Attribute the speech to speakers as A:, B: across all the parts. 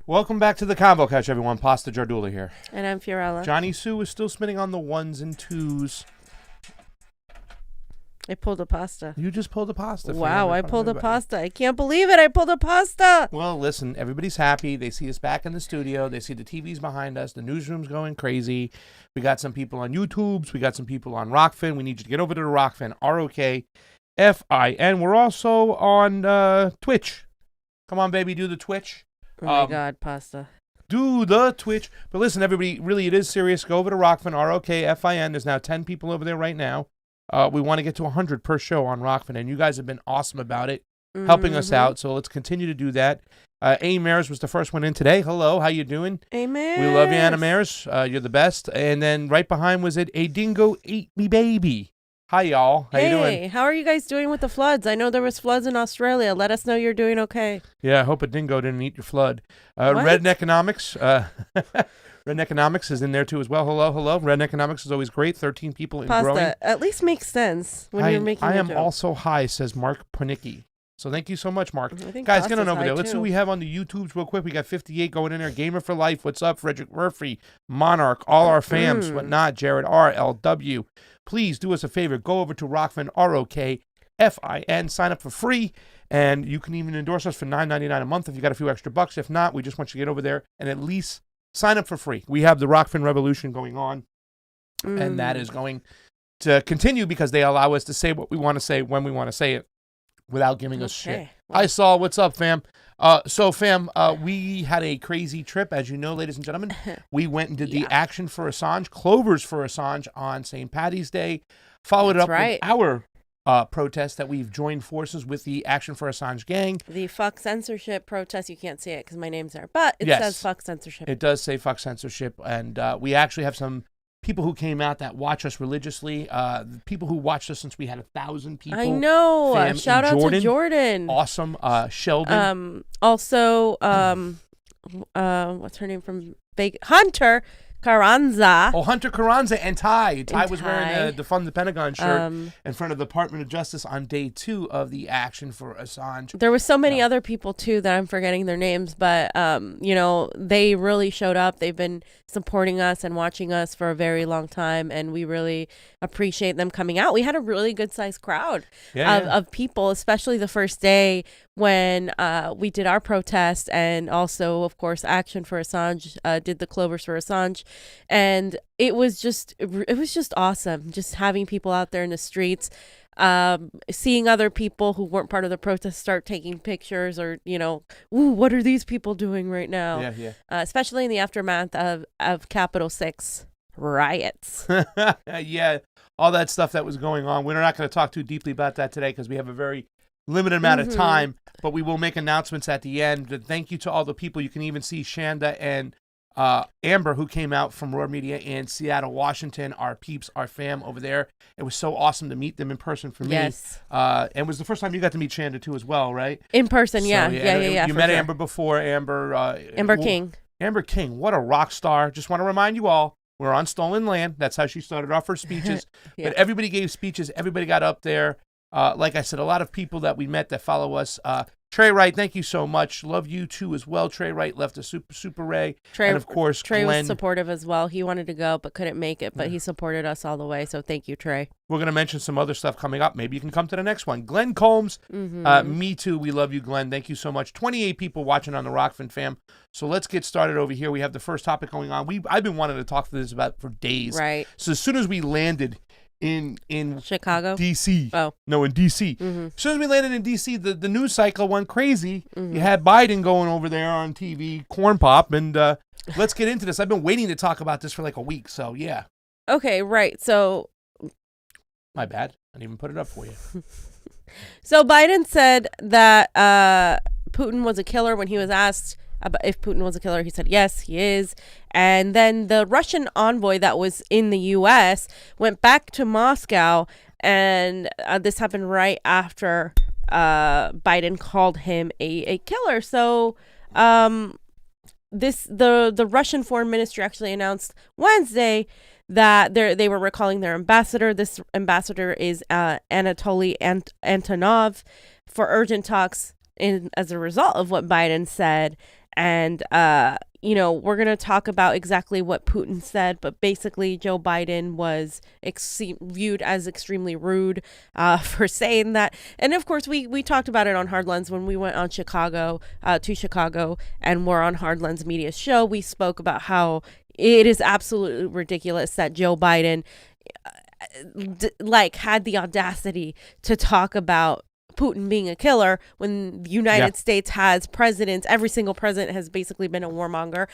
A: Welcome back to the Convo Couch, everyone. Pasta Jardula here.
B: And I'm Fiorella.
A: Johnny Sue is still spinning on the ones and twos.
B: I pulled a pasta.
A: You just pulled a pasta.
B: Wow, I pulled a pasta. I can't believe it. I pulled a pasta.
A: Well, listen, everybody's happy. They see us back in the studio. They see the TVs behind us. The newsroom's going crazy. We got some people on YouTubes. We got some people on Rokfin. We need you to get over to the Rokfin, Rokfin. We're also on Twitch. Come on, baby, do the Twitch.
B: Oh, my God, pasta.
A: Do the Twitch. But listen, everybody, really, it is serious. Go over to Rokfin, Rokfin. There's now 10 people over there right now. We want to get to 100 per show on Rokfin, and you guys have been awesome about it, helping us out. So let's continue to do that. A. Maris was the first one in today. Hello, how you doing?
B: A. Maris.
A: We love you, Anna Maris. You're the best. And then right behind was it A Dingo Ate Me Baby. Hi, y'all. How you doing?
B: Hey, how are you guys doing with the floods? I know there was floods in Australia. Let us know you're doing okay.
A: Yeah, I hope a dingo didn't eat your flood. Red Economics. Red Economics is in there too as well. Hello. Red Economics is always great. 13 people and
B: Pasta
A: growing.
B: at least makes sense when you're making
A: I
B: a
A: am
B: joke.
A: also high, says Mark Panicki. So thank you so much, Mark.
B: I think
A: Guys, get on
B: pasta's
A: over there.
B: high,
A: Let's see
B: too.
A: what we have on the YouTubes real quick. We got 58 going in there. Gamer for Life. What's up? Frederick Murphy. Monarch. All our fams. Whatnot. Jared RLW. Please do us a favor. Go over to Rokfin, Rokfin. Sign up for free. And you can even endorse us for $9.99 a month if you got a few extra bucks. If not, we just want you to get over there and at least sign up for free. We have the Rokfin revolution going on. And that is going to continue because they allow us to say what we want to say when we want to say it without giving us shit.
B: Well,
A: Hi, Saul. What's up, fam? Fam, we had a crazy trip, as you know, ladies and gentlemen. We went and did the Action for Assange, Clovers for Assange on St. Patty's Day. Followed up with our protest that we've joined forces with the Action for Assange gang.
B: The fuck censorship protest. You can't see it because my name's there, but it says fuck censorship.
A: It does say fuck censorship, and we actually have some people who came out that watch us religiously. People who watched us since we had 1,000 people.
B: I know. Shout out to Jordan.
A: Awesome. Sheldon.
B: Also, what's her name from Vegas? Hunter Carranza.
A: Oh, Hunter Carranza and Ty. Ty was
B: Ty.
A: wearing the Defund the Pentagon shirt in front of the Department of Justice on day 2 of the Action for Assange.
B: There were so many other people, too, that I'm forgetting their names. But, they really showed up. They've been supporting us and watching us for a very long time. And we really appreciate them coming out. We had a really good-sized crowd of people, especially the first day when we did our protest. And also, of course, Action for Assange did the Clovers for Assange. And it was just awesome just having people out there in the streets, seeing other people who weren't part of the protest start taking pictures or, ooh, what are these people doing right now? Especially in the aftermath of Capitol 6 riots.
A: Yeah, all that stuff that was going on. We're not going to talk too deeply about that today because we have a very limited amount of time, but we will make announcements at the end. But thank you to all the people. You can even see Shanda and Amber, who came out from Roar Media in Seattle, Washington, our peeps, our fam over there. It was so awesome to meet them in person for me.
B: Yes.
A: And it was the first time you got to meet Shanda too as well, right?
B: In person,
A: So,
B: yeah.
A: You met Amber before, Amber.
B: King.
A: Amber King, what a rock star. Just want to remind you all, we're on stolen land. That's how she started off her speeches. But everybody gave speeches. Everybody got up there. Like I said, a lot of people that we met that follow us. Trey Wright, thank you so much. Love you too as well. Trey Wright left a super Ray. And of course,
B: Trey
A: Glenn
B: was supportive as well. He wanted to go but couldn't make it, but he supported us all the way. So thank you, Trey.
A: We're going to mention some other stuff coming up. Maybe you can come to the next one. Glenn Combs, me too. We love you, Glenn. Thank you so much. 28 people watching on the Rokfin fam. So let's get started over here. We have the first topic going on. I've been wanting to talk for this for days.
B: Right.
A: So as soon as we landed in
B: Chicago,
A: DC. In DC. As soon as we landed in DC, the news cycle went crazy. You had Biden going over there on TV, corn pop, and let's get into this. I've been waiting to talk about this for like a week, so yeah.
B: Okay, right. So
A: my bad. I didn't even put it up for you.
B: So Biden said that Putin was a killer when he was asked if Putin was a killer. He said, yes, he is. And then the Russian envoy that was in the U.S. went back to Moscow. And this happened right after Biden called him a killer. So the Russian Foreign Ministry actually announced Wednesday that they were recalling their ambassador. This ambassador is Anatoly Antonov for urgent talks as a result of what Biden said. And, we're going to talk about exactly what Putin said, but basically Joe Biden was viewed as extremely rude for saying that. And of course, we talked about it on Hard Lens when we went on to Chicago, and we're on Hard Lens Media's show. We spoke about how it is absolutely ridiculous that Joe Biden had the audacity to talk about Putin being a killer when the United States has presidents. Every single president has basically been a warmonger.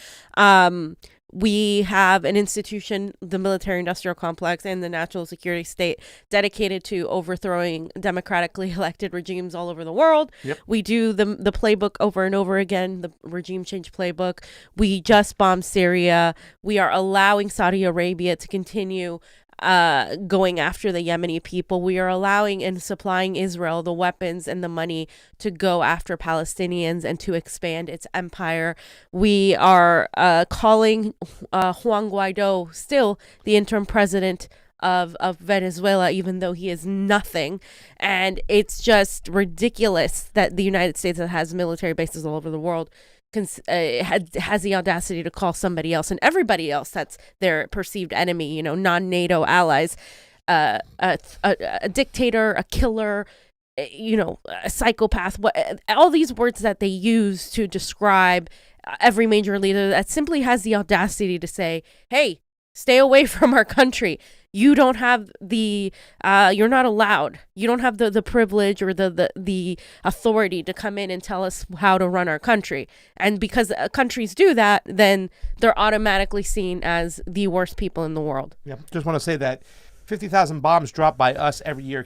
B: We have an institution, the military-industrial complex and the national security state, dedicated to overthrowing democratically elected regimes all over the world.
A: Yep.
B: We do the playbook over and over again, the regime change playbook. We just bombed Syria. We are allowing Saudi Arabia to continue going after the Yemeni people. We are allowing and supplying Israel the weapons and the money to go after Palestinians and to expand its empire. We are calling Juan Guaido still the interim president of Venezuela, even though he is nothing. And it's just ridiculous that the United States, that has military bases all over the world, has the audacity to call somebody else and everybody else that's their perceived enemy, non-NATO allies, a dictator, a killer, a psychopath, all these words that they use to describe every major leader that simply has the audacity to say, hey, stay away from our country. You don't have you're not allowed. You don't have the privilege or the authority to come in and tell us how to run our country. And because countries do that, then they're automatically seen as the worst people in the world.
A: Yeah, just want to say that 50,000 bombs dropped by us every year.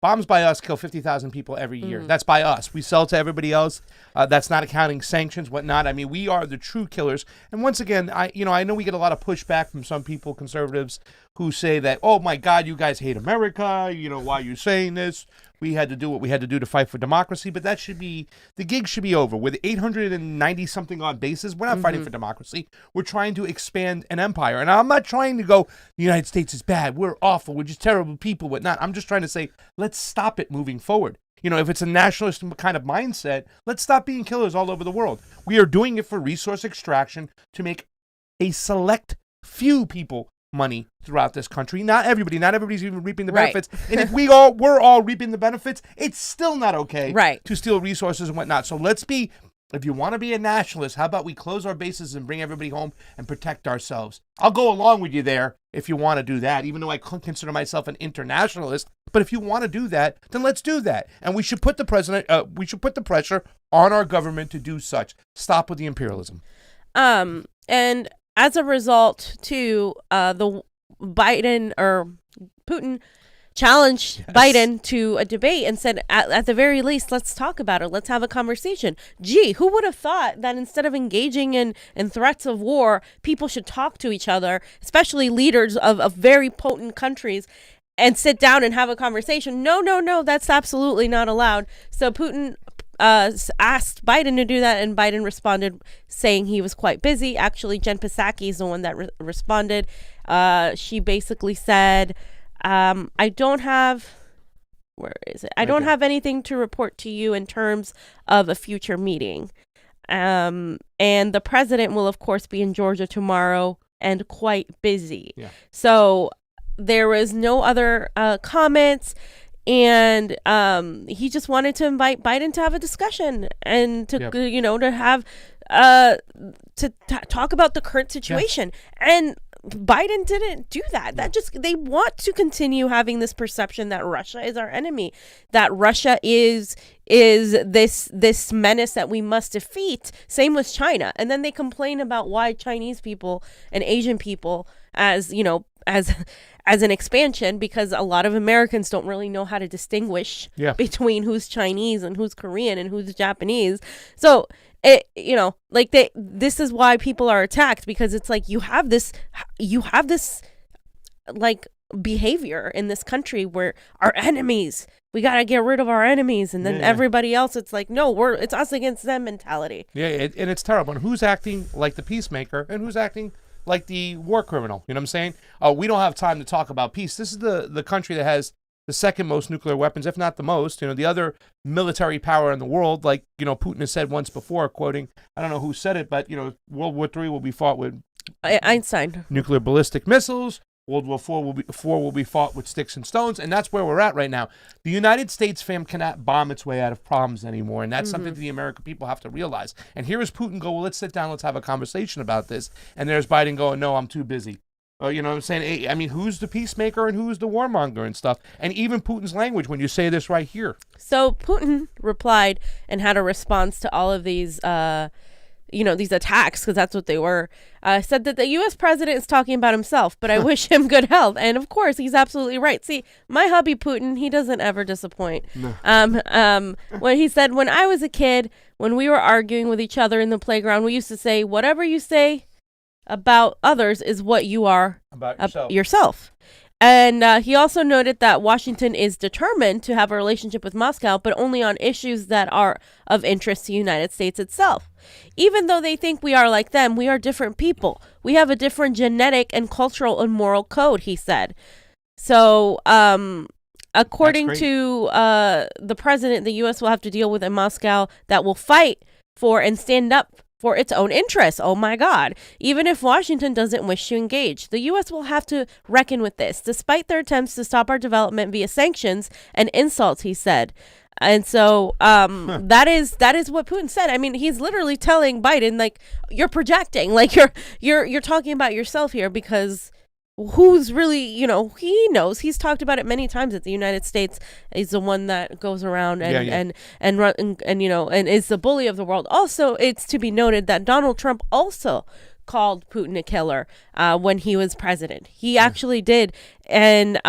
A: Bombs by us kill 50,000 people every year. Mm-hmm. That's by us. We sell to everybody else. That's not accounting sanctions, whatnot. I mean, we are the true killers. And once again, I know we get a lot of pushback from some people, conservatives, who say that, oh my God, you guys hate America. Why are you saying this? We had to do what we had to do to fight for democracy. But the gig should be over. With 890 something odd bases, we're not fighting for democracy. We're trying to expand an empire. And I'm not trying to go, the United States is bad. We're awful. We're just terrible people, whatnot. I'm just trying to say, let's stop it moving forward. If it's a nationalist kind of mindset, let's stop being killers all over the world. We are doing it for resource extraction to make a select few people money throughout this country. Not everybody. Not everybody's even reaping the benefits. And if we're all reaping the benefits, it's still not okay to steal resources and whatnot. So if you want to be a nationalist, how about we close our bases and bring everybody home and protect ourselves? I'll go along with you there if you want to do that, even though I consider myself an internationalist. But if you want to do that, then let's do that. And we should put the pressure on our government to do such. Stop with the imperialism.
B: And as a result, too, the Biden or Putin challenged Biden to a debate and said, at the very least, let's talk about it. Let's have a conversation. Gee, who would have thought that instead of engaging in threats of war, people should talk to each other, especially leaders of very potent countries, and sit down and have a conversation? No, that's absolutely not allowed. So Putin asked Biden to do that, and Biden responded saying he was quite busy. Actually, Jen Psaki is the one that responded. She basically said, I don't have anything to report to you in terms of a future meeting. And the president will, of course, be in Georgia tomorrow and quite busy. Yeah. So there was no other comments. And he just wanted to invite Biden to have a discussion and to to have talk about the current situation. And Biden didn't do that. They want to continue having this perception that Russia is our enemy, that Russia is this menace that we must defeat. Same with China. And then they complain about why Chinese people and Asian people as an expansion, because a lot of Americans don't really know how to distinguish between who's Chinese and who's Korean and who's Japanese. So this is why people are attacked, because it's like you have this like behavior in this country where our enemies, we got to get rid of our enemies, and then everybody else, it's like, no, it's us against them mentality.
A: And it's terrible. And who's acting like the peacemaker and who's acting like the war criminal? You know what I'm saying? We don't have time to talk about peace. This is the country that has the second most nuclear weapons, if not the most. The other military power in the world, like, Putin has said once before, quoting, I don't know who said it, but, World War III will be fought with
B: Einstein.
A: Nuclear ballistic missiles. World War IV will be fought with sticks and stones, and that's where we're at right now. The United States, fam, cannot bomb its way out of problems anymore, and that's something that the American people have to realize. And here is Putin go, well, let's sit down, let's have a conversation about this. And there's Biden going, no, I'm too busy. You know what I'm saying? Hey, I mean, who's the peacemaker and who's the warmonger and stuff? And even Putin's language when you say this right here.
B: So Putin replied and had a response to all of these these attacks, because that's what they were, said that the U.S. president is talking about himself, but I wish him good health. And of course, he's absolutely right. See, my hubby Putin, he doesn't ever disappoint. No. When he said, when I was a kid, when we were arguing with each other in the playground, we used to say, whatever you say about others is what you are
A: about
B: yourself. And he also noted that Washington is determined to have a relationship with Moscow, but only on issues that are of interest to the United States itself. Even though they think we are like them, we are different people. We have a different genetic and cultural and moral code, he said. So, according to the president, the U.S. will have to deal with a Moscow that will fight for and stand up for its own interests. Oh my God. Even if Washington doesn't wish to engage, the U.S. will have to reckon with this, despite their attempts to stop our development via sanctions and insults, he said. And so that is what Putin said. I mean, he's literally telling Biden, like, you're projecting, like you're talking about yourself here, because who's really, he knows, he's talked about it many times, that the United States is the one that goes around and is the bully of the world. Also, it's to be noted that Donald Trump also called Putin a killer when he was president. He actually did. And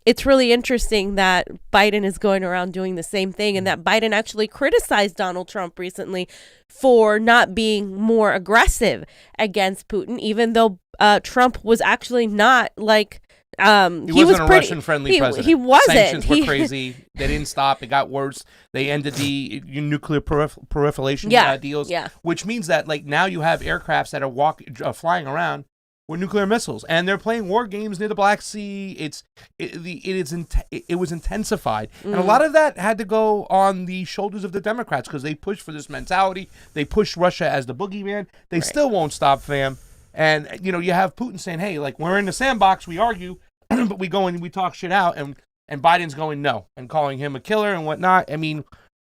B: it's really interesting that Biden is going around doing the same thing, and that Biden actually criticized Donald Trump recently for not being more aggressive against Putin, even though Trump was actually not like
A: he wasn't a Russian-friendly president.
B: He wasn't.
A: Sanctions were crazy. They didn't stop. It got worse. They ended the nuclear proliferation deals, which means that like now you have aircrafts that are flying around with nuclear missiles, and they're playing war games near the Black Sea. It was intensified, and a lot of that had to go on the shoulders of the Democrats, because they pushed for this mentality. They pushed Russia as the boogeyman. They still won't stop, fam. And you have Putin saying, "Hey, like, we're in the sandbox. We argue, but we go and we talk shit out." And Biden's going no and calling him a killer and whatnot. I mean,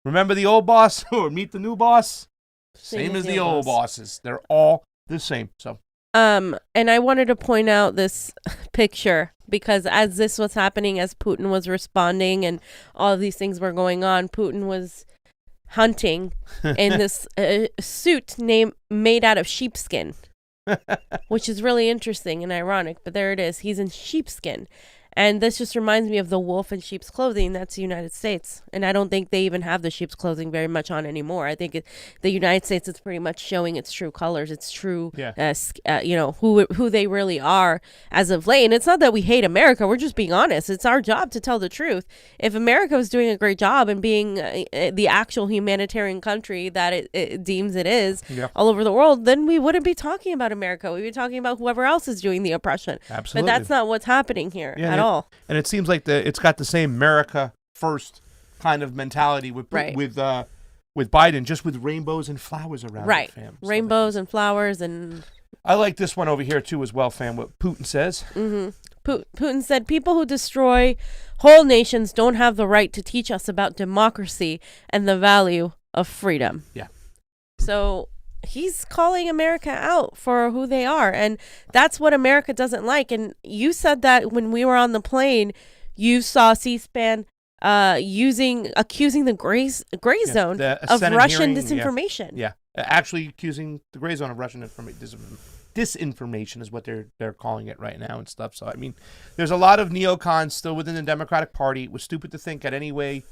A: remember the old boss or meet the new boss? Same as the old bosses. They're all the same. So.
B: And I wanted to point out this picture, because as this was happening, as Putin was responding and all of these things were going on, Putin was hunting in this suit made out of sheepskin, which is really interesting and ironic, but there it is. He's in sheepskin. And this just reminds me of the wolf in sheep's clothing. That's the United States. And I don't think they even have the sheep's clothing very much on anymore. I think the United States is pretty much showing its true colors, its true, who they really are as of late. And it's not that we hate America. We're just being honest. It's our job to tell the truth. If America was doing a great job and being the actual humanitarian country that it deems it is all over the world, then we wouldn't be talking about America. We'd be talking about whoever else is doing the oppression.
A: Absolutely.
B: But that's not what's happening here at all.
A: And it seems like it's got the same America first kind of mentality with Biden, just with rainbows and flowers around it, fam.
B: Rainbows and flowers. And
A: I like this one over here too as well, fam, what Putin says.
B: Putin said, people who destroy whole nations don't have the right to teach us about democracy and the value of freedom.
A: Yeah.
B: So he's calling America out for who they are, and that's what America doesn't like. And you said that when we were on the plane, you saw C-SPAN accusing the gray zone of Russian disinformation.
A: Yeah, actually accusing the gray zone of Russian disinformation is what they're calling it right now and stuff. So I mean, there's a lot of neocons still within the Democratic Party. It was stupid to think in any way,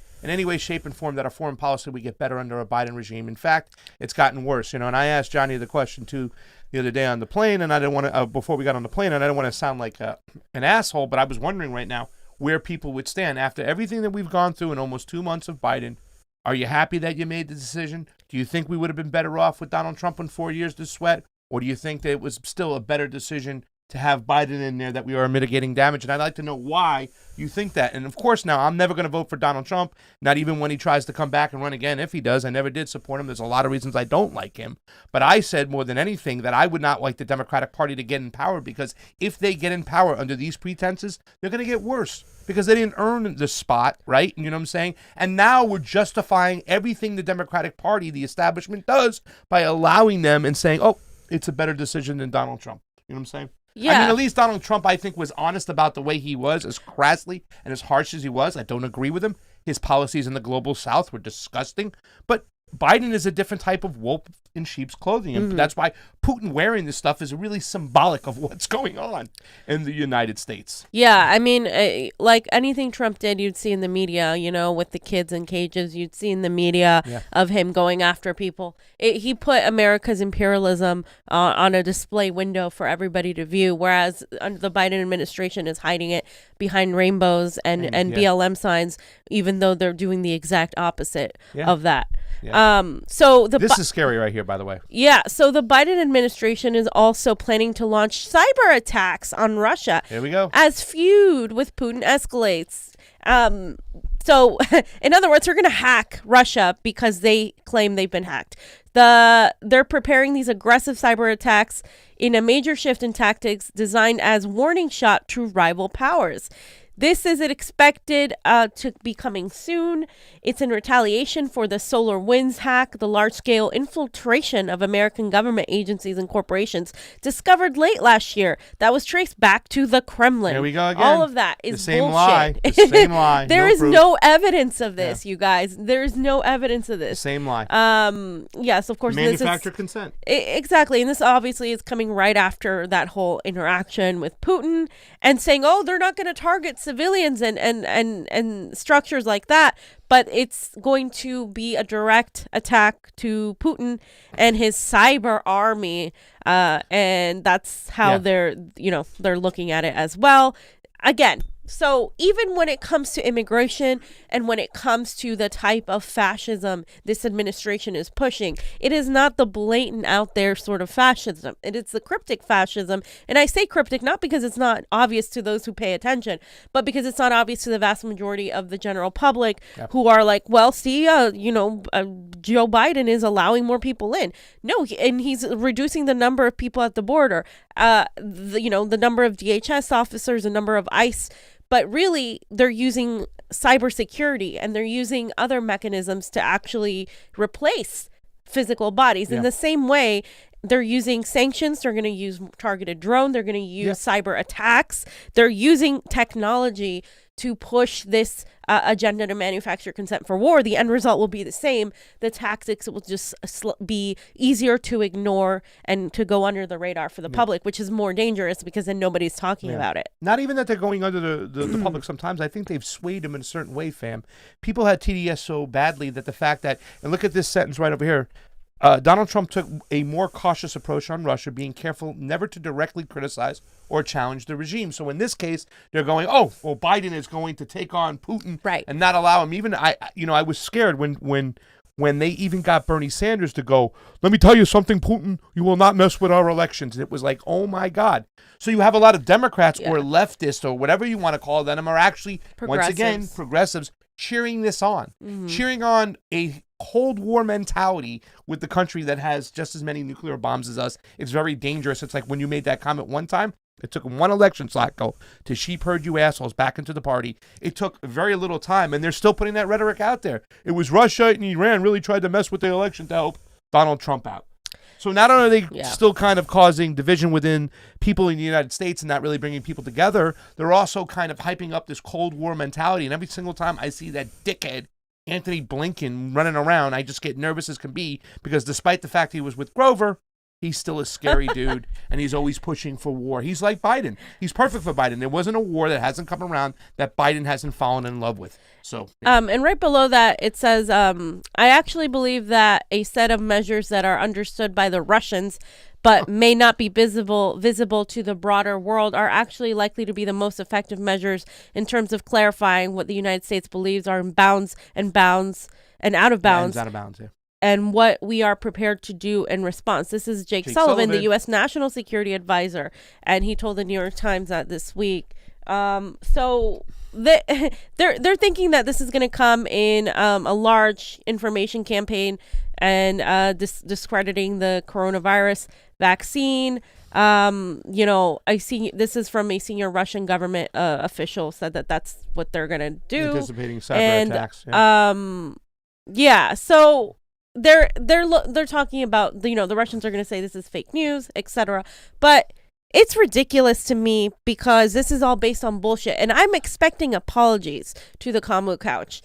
A: shape, and form that our foreign policy would get better under a Biden regime. In fact, it's gotten worse, And I asked Johnny the question too the other day on the plane, and I didn't want to before we got on the plane, and I didn't want to sound like an asshole, but I was wondering right now where people would stand after everything that we've gone through in almost 2 months of Biden. Are you happy that you made the decision? Do you think we would have been better off with Donald Trump in 4 years to sweat, or do you think that it was still a better decision to have Biden in there that we are mitigating damage. And I'd like to know why you think that. And of course, now I'm never going to vote for Donald Trump, not even when he tries to come back and run again. If he does, I never did support him. There's a lot of reasons I don't like him. But I said more than anything that I would not like the Democratic Party to get in power, because if they get in power under these pretenses, they're going to get worse because they didn't earn the spot, right? You know what I'm saying? And now we're justifying everything the Democratic Party, the establishment, does by allowing them and saying, oh, it's a better decision than Donald Trump. You know what I'm saying?
B: Yeah.
A: I mean, at least Donald Trump, I think, was honest about the way he was, as crassly and as harsh as he was. I don't agree with him. His policies in the global south were disgusting. But Biden is a different type of wolf in sheep's clothing. And that's why Putin wearing this stuff is really symbolic of what's going on in the United States.
B: Yeah, I mean, like anything Trump did, you'd see in the media, you know, with the kids in cages, you'd see in the media of him going after people. He put America's imperialism on a display window for everybody to view, whereas the Biden administration is hiding it behind rainbows and BLM signs, even though they're doing the exact opposite of that.
A: Yeah.
B: This
A: is scary right here, by the way.
B: Yeah. So the Biden administration is also planning to launch cyber attacks on Russia.
A: Here we go.
B: As feud with Putin escalates. So in other words, they're going to hack Russia because they claim they've been hacked. They're preparing these aggressive cyber attacks in a major shift in tactics designed as warning shot to rival powers. This is expected to be coming soon. It's in retaliation for the SolarWinds hack, the large-scale infiltration of American government agencies and corporations discovered late last year that was traced back to the Kremlin.
A: Here we go again.
B: All of that is
A: the same
B: bullshit.
A: Lie. The same lie.
B: There is
A: proof.
B: no evidence of this, you guys. There is no evidence of this.
A: The same lie.
B: Yes, of course.
A: Manufacturer consent.
B: Exactly. And this obviously is coming right after that whole interaction with Putin and saying, oh, they're not going to target civilians and structures like that, but it's going to be a direct attack to Putin and his cyber army, and that's how they're looking at it as well. Again, so even when it comes to immigration and when it comes to the type of fascism this administration is pushing, it is not the blatant out there sort of fascism. It is the cryptic fascism. And I say cryptic not because it's not obvious to those who pay attention, but because it's not obvious to the vast majority of the general public who are like, well, see, Joe Biden is allowing more people in. No, and he's reducing the number of people at the border, the number of DHS officers, the number of ICE. But really, they're using cybersecurity and they're using other mechanisms to actually replace physical bodies. In the same way, they're using sanctions. They're going to use targeted drone. They're going to use cyber attacks. They're using technology to push this agenda to manufacture consent for war. The end result will be the same. The tactics will just be easier to ignore and to go under the radar for the public, which is more dangerous because then nobody's talking about it.
A: Not even that they're going under the public sometimes. I think they've swayed them in a certain way, fam. People had TDS so badly that the fact that, and look at this sentence right over here, Donald Trump took a more cautious approach on Russia, being careful never to directly criticize or challenge the regime. So in this case, they're going, oh, well, Biden is going to take on Putin and not allow him. Even I was scared when they even got Bernie Sanders to go, let me tell you something, Putin, you will not mess with our elections. It was like, oh my God. So you have a lot of Democrats or leftists or whatever you want to call them are actually, once again, progressives cheering this on, cheering on a Cold War mentality with the country that has just as many nuclear bombs as us. It's very dangerous. It's like when you made that comment one time, it took one election cycle to sheep herd you assholes back into the party. It took very little time, and they're still putting that rhetoric out there. It was Russia and Iran really tried to mess with the election to help Donald Trump out. So not only are they still kind of causing division within people in the United States and not really bringing people together, they're also kind of hyping up this Cold War mentality. And every single time I see that dickhead Anthony Blinken running around, I just get nervous as can be, because despite the fact he was with Grover, he's still a scary dude, and he's always pushing for war. He's like Biden. He's perfect for Biden. There wasn't a war that hasn't come around that Biden hasn't fallen in love with. So,
B: and right below that, it says, I actually believe that a set of measures that are understood by the Russians but may not be visible to the broader world are actually likely to be the most effective measures in terms of clarifying what the United States believes are in bounds and out of bounds.
A: Out of bounds, yeah.
B: and what we are prepared to do in response. This is Jake Sullivan, the U.S. National Security Advisor, and he told the New York Times that this week. So they're thinking that this is going to come in a large information campaign and discrediting the coronavirus vaccine. I see this is from a senior Russian government official said that that's what they're going to do.
A: Anticipating cyber attacks. Yeah.
B: So they're talking about, the Russians are going to say this is fake news, etc. But it's ridiculous to me because this is all based on bullshit. And I'm expecting apologies to the Convo Couch.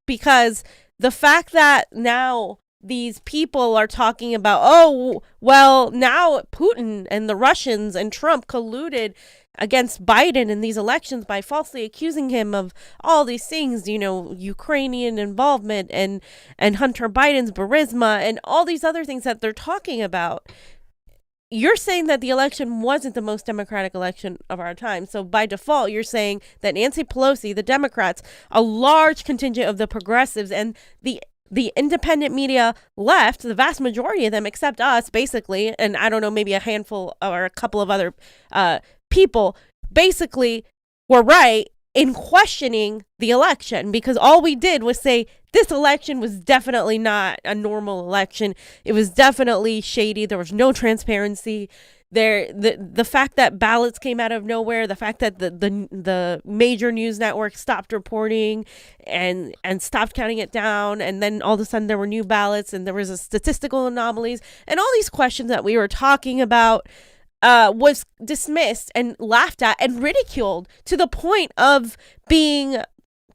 B: Because the fact that now these people are talking about, oh, well, now Putin and the Russians and Trump colluded against Biden in these elections by falsely accusing him of all these things, Ukrainian involvement and Hunter Biden's Burisma and all these other things that they're talking about. You're saying that the election wasn't the most democratic election of our time. So by default, you're saying that Nancy Pelosi, the Democrats, a large contingent of the progressives and the independent media left, the vast majority of them, except us, basically, and I don't know, maybe a handful or a couple of other people, basically were right in questioning the election, because all we did was say this election was definitely not a normal election. It was definitely shady. There was no transparency. The fact that ballots came out of nowhere, the fact that the major news networks stopped reporting and stopped counting it down, and then all of a sudden there were new ballots and there was a statistical anomalies and all these questions that we were talking about was dismissed and laughed at and ridiculed to the point of being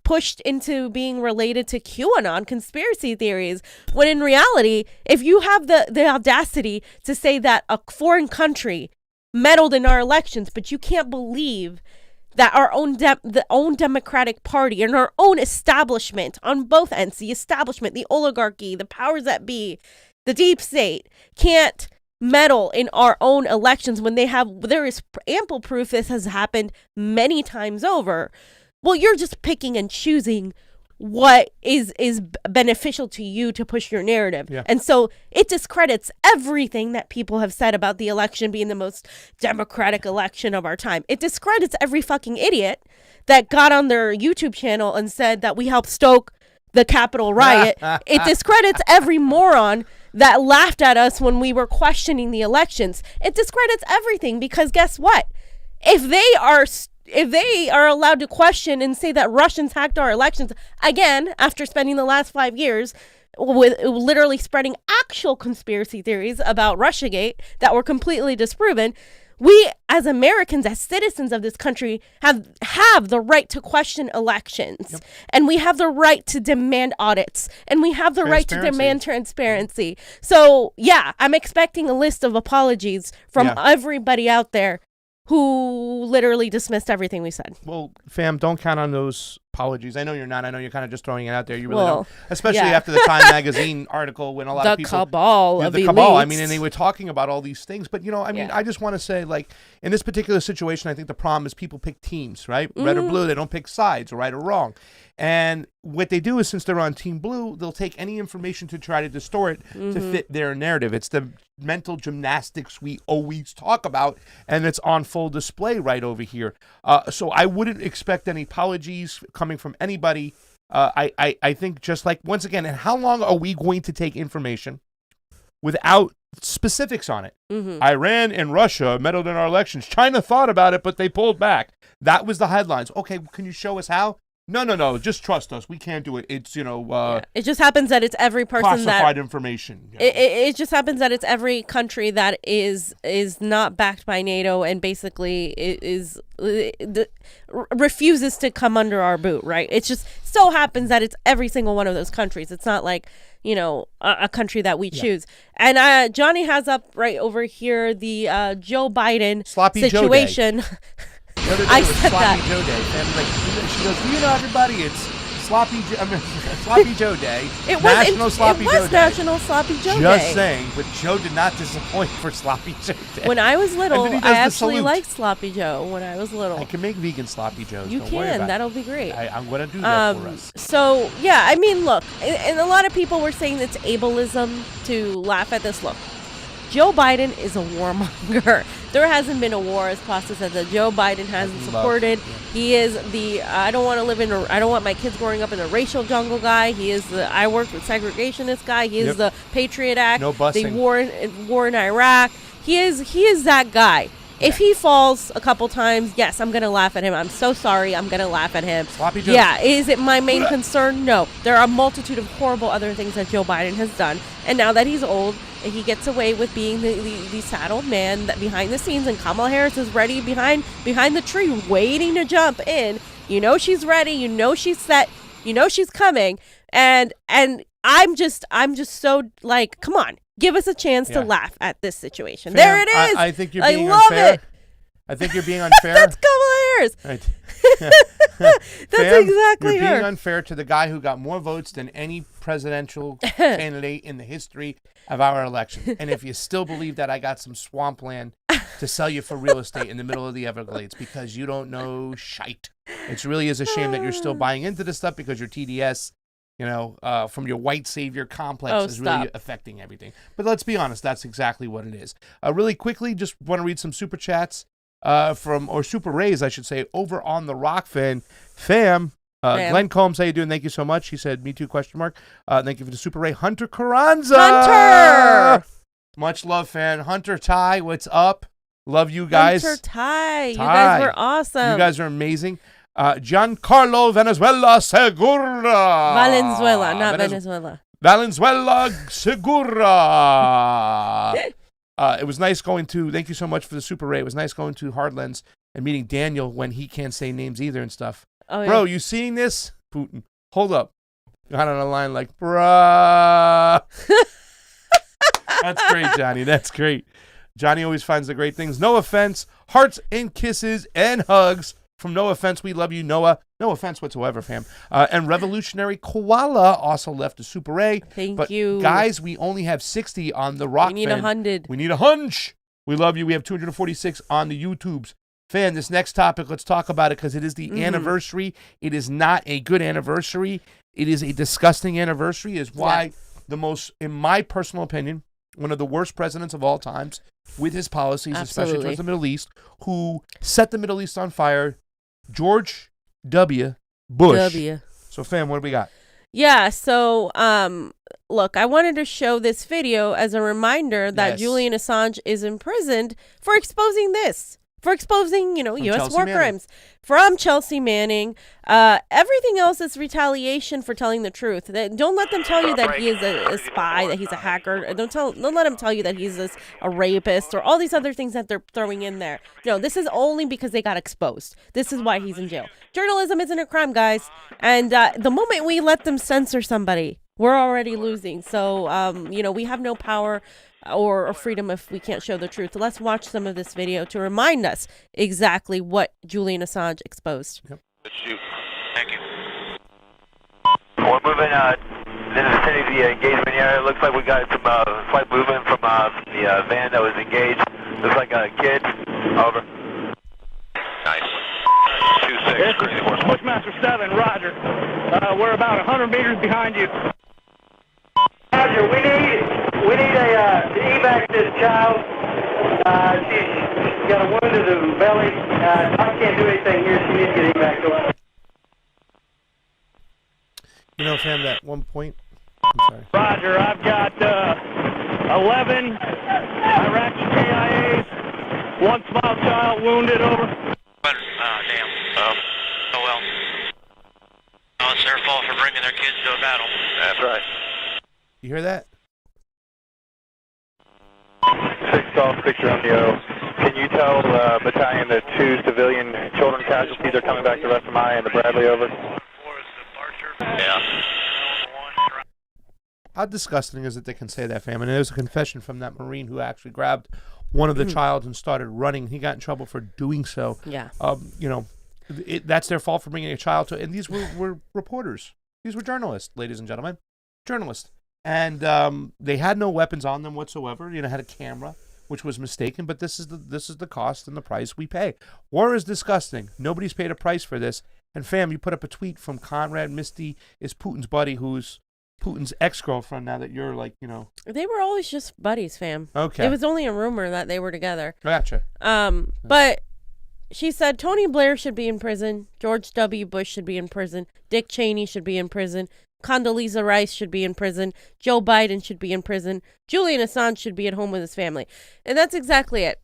B: pushed into being related to QAnon conspiracy theories, when in reality, if you have the audacity to say that a foreign country meddled in our elections, but you can't believe that our own Democratic Party and our own establishment on both ends, the establishment, the oligarchy, the powers that be, the deep state, can't meddle in our own elections when there is ample proof this has happened many times over. Well, you're just picking and choosing what is beneficial to you to push your narrative. Yeah. And so it discredits everything that people have said about the election being the most democratic election of our time. It discredits every fucking idiot that got on their YouTube channel and said that we helped stoke the Capitol riot. It discredits every moron that laughed at us when we were questioning the elections. It discredits everything, because guess what? If they are allowed to question and say that Russians hacked our elections, again, after spending the last 5 years with literally spreading actual conspiracy theories about Russiagate that were completely disproven, we as Americans, as citizens of this country, have the right to question elections. Yep. And we have the right to demand audits. And we have the right to demand transparency. So, yeah, I'm expecting a list of apologies from everybody out there who literally dismissed everything we said.
A: Well, fam, don't count on those apologies. I know you're not. I know you're kind of just throwing it out there. You really don't. Especially after the Time magazine article, when a lot of people...
B: The cabal of elites.
A: I mean, and they were talking about all these things. But, I just want to say, like, in this particular situation, I think the problem is people pick teams, right? Mm-hmm. Red or blue. They don't pick sides, right or wrong. And what they do is, since they're on Team Blue, they'll take any information to try to distort to fit their narrative. It's the mental gymnastics we always talk about, and it's on full display right over here. So I wouldn't expect any apologies coming from anybody. I think, just like, once again, and how long are we going to take information without specifics on it? Mm-hmm. Iran and Russia meddled in our elections. China thought about it, but they pulled back. That was the headlines. Okay, can you show us how? No. Just trust us. We can't do it. It's,
B: It just happens that it's every person
A: classified information. Yeah.
B: It just happens that it's every country that is not backed by NATO and basically refuses to come under our boot, right? It just so happens that it's every single one of those countries. It's not like, a country that we choose. And Johnny has up right over here the Joe Biden
A: Sloppy
B: situation.
A: Joe Day. The other day was Sloppy Joe Day. And she goes, everybody, it's Sloppy Joe Day.
B: It was
A: National Sloppy Joe Day.
B: National Sloppy Joe Day.
A: Just saying, but Joe did not disappoint for Sloppy Joe Day.
B: When I was little,
A: And then he
B: I
A: does the
B: actually
A: salute.
B: liked Sloppy Joe when I was little.
A: I can make vegan Sloppy Joes.
B: You
A: Don't worry
B: can.
A: about
B: That'll
A: it.
B: be great.
A: I'm going to do that for us.
B: So, yeah, I mean, look, and a lot of people were saying it's ableism to laugh at this. Look, Joe Biden is a warmonger. There hasn't been a war, as Pasta said, that Joe Biden hasn't supported. He is the I don't want my kids growing up in a racial jungle guy. He is the I work with segregationist guy. He is the Patriot Act.
A: No busing.
B: The war in Iraq. He is that guy. If he falls a couple times, yes, I'm going to laugh at him. I'm so sorry. I'm going to laugh at him.
A: Sloppy Joe.
B: Yeah, is it my main concern? No. There are a multitude of horrible other things that Joe Biden has done. And now that he's old, he gets away with being the sad old man that behind the scenes, and Kamala Harris is ready behind the tree waiting to jump in. You know she's ready. You know she's set. You know she's coming. And I'm just so like, come on. Give us a chance to laugh at this situation.
A: Fam,
B: there it is.
A: I think you're being
B: love
A: unfair.
B: it.
A: I think you're being unfair.
B: That's Kamala Harris.
A: Right.
B: That's
A: Fam,
B: exactly
A: you're
B: her.
A: being unfair to the guy who got more votes than any presidential candidate in the history of our election. And if you still believe that, I got some swampland to sell you for real estate in the middle of the Everglades because you don't know shite. It really is a shame that you're still buying into this stuff because your TDS, from your white savior complex is really affecting everything. But let's be honest, that's exactly what it is. Really quickly, just want to read some super chats or super rays, I should say, over on the Rokfin fam. Glenn Combs, how you doing? Thank you so much. He said, me too, question mark. Thank you for the super ray. Hunter Carranza.
B: Hunter!
A: Much love, fan. Hunter Ty, what's up? Love you guys.
B: Hunter Ty. You guys were awesome.
A: You guys are amazing. Giancarlo Venezuela Segura.
B: Valenzuela, not Venezuela.
A: Valenzuela Segura. It was nice thank you so much for the super ray. It was nice going to Hardlands and meeting Daniel when he can't say names either and stuff.
B: Oh, yeah.
A: Bro, you seeing this? Putin. Hold up. Got on a line like, bruh. That's great, Johnny. That's great. Johnny always finds the great things. No offense. Hearts and kisses and hugs. From No Offense, we love you, Noah. No offense whatsoever, fam. And Revolutionary Koala also left a super A.
B: Thank you.
A: Guys, we only have 60 on the Rock.
B: We need 100.
A: We need a hunch. We love you. We have 246 on the YouTubes. Fan, this next topic, let's talk about it because it is the anniversary. It is not a good anniversary. It is a disgusting anniversary. Is why the most, in my personal opinion, one of the worst presidents of all times with his policies, especially towards the Middle East, who set the Middle East on fire, George W. Bush. So, fam, what do we got?
B: Yeah, so, look, I wanted to show this video as a reminder that Julian Assange is imprisoned for exposing this. For exposing, U.S. war crimes from Chelsea Manning. Everything else is retaliation for telling the truth. Don't let them tell you that he is a spy, that he's a hacker. Don't let him tell you that he's a rapist or all these other things that they're throwing in there. This is only because they got exposed. This is why he's in jail. Journalism isn't a crime, guys. And the moment we let them censor somebody, we're already losing. So, we have no power or freedom if we can't show the truth. So let's watch some of this video to remind us exactly what Julian Assange exposed.
C: Let's shoot. Thank you. We're moving in the vicinity of the engagement area. It looks like we got some slight movement from the van that was engaged. Looks like a kid. Over. Nice. 2-6.
D: Bushmaster 7, roger. We're about 100 meters behind you.
E: Roger, we need a evac this child. She's got a wound to the belly. I can't do anything here. She needs to get evac to her.
A: Fam, at one point. I'm sorry.
D: Roger, I've got 11 Iraqi KIAs, one small child wounded, over.
C: Damn. Oh, well. Oh, it's their fault for bringing their kids to a battle. That's right.
A: You hear that?
C: 6 Golf, 6 Romeo. Can you tell battalion the 2 civilian children casualties are coming back to West Maya and the Bradley, over? Yeah.
A: How disgusting is it they can say that, fam? And there's a confession from that Marine who actually grabbed one of the child and started running. He got in trouble for doing so.
B: Yeah.
A: That's their fault for bringing a child to. And these were reporters. These were journalists, ladies and gentlemen, journalists, and they had no weapons on them whatsoever. Had a camera, which was mistaken, but this is the cost and the price we pay. War is disgusting. Nobody's paid a price for this. And fam, you put up a tweet from Conrad Misty is Putin's buddy, who's Putin's ex-girlfriend. Now that you're
B: they were always just buddies, fam.
A: Okay,
B: it was only a rumor that they were together.
A: Gotcha.
B: But she said Tony Blair should be in prison, George W. Bush should be in prison, Dick Cheney should be in prison, Condoleezza Rice should be in prison, Joe Biden should be in prison, Julian Assange should be at home with his family. And that's exactly it.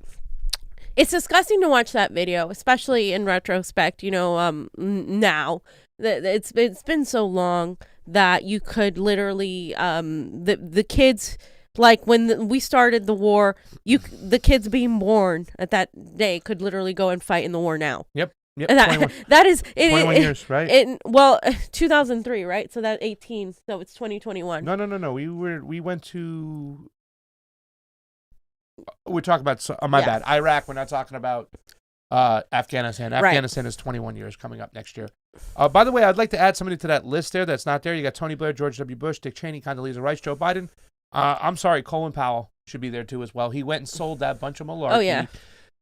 B: It's disgusting to watch that video, especially in retrospect, now. It's been so long that you could literally, the kids, like when we started the war, the kids being born at that day could literally go and fight in the war now.
A: Yep.
B: And that is
A: 21 years, right?
B: 2003, right? So that's 18. So it's 2021.
A: No. We went to. We're talking about. My bad. Iraq. We're not talking about Afghanistan. Afghanistan is 21 years coming up next year. By the way, I'd like to add somebody to that list there that's not there. You got Tony Blair, George W. Bush, Dick Cheney, Condoleezza Rice, Joe Biden. I'm sorry, Colin Powell should be there too as well. He went and sold that bunch of malarkey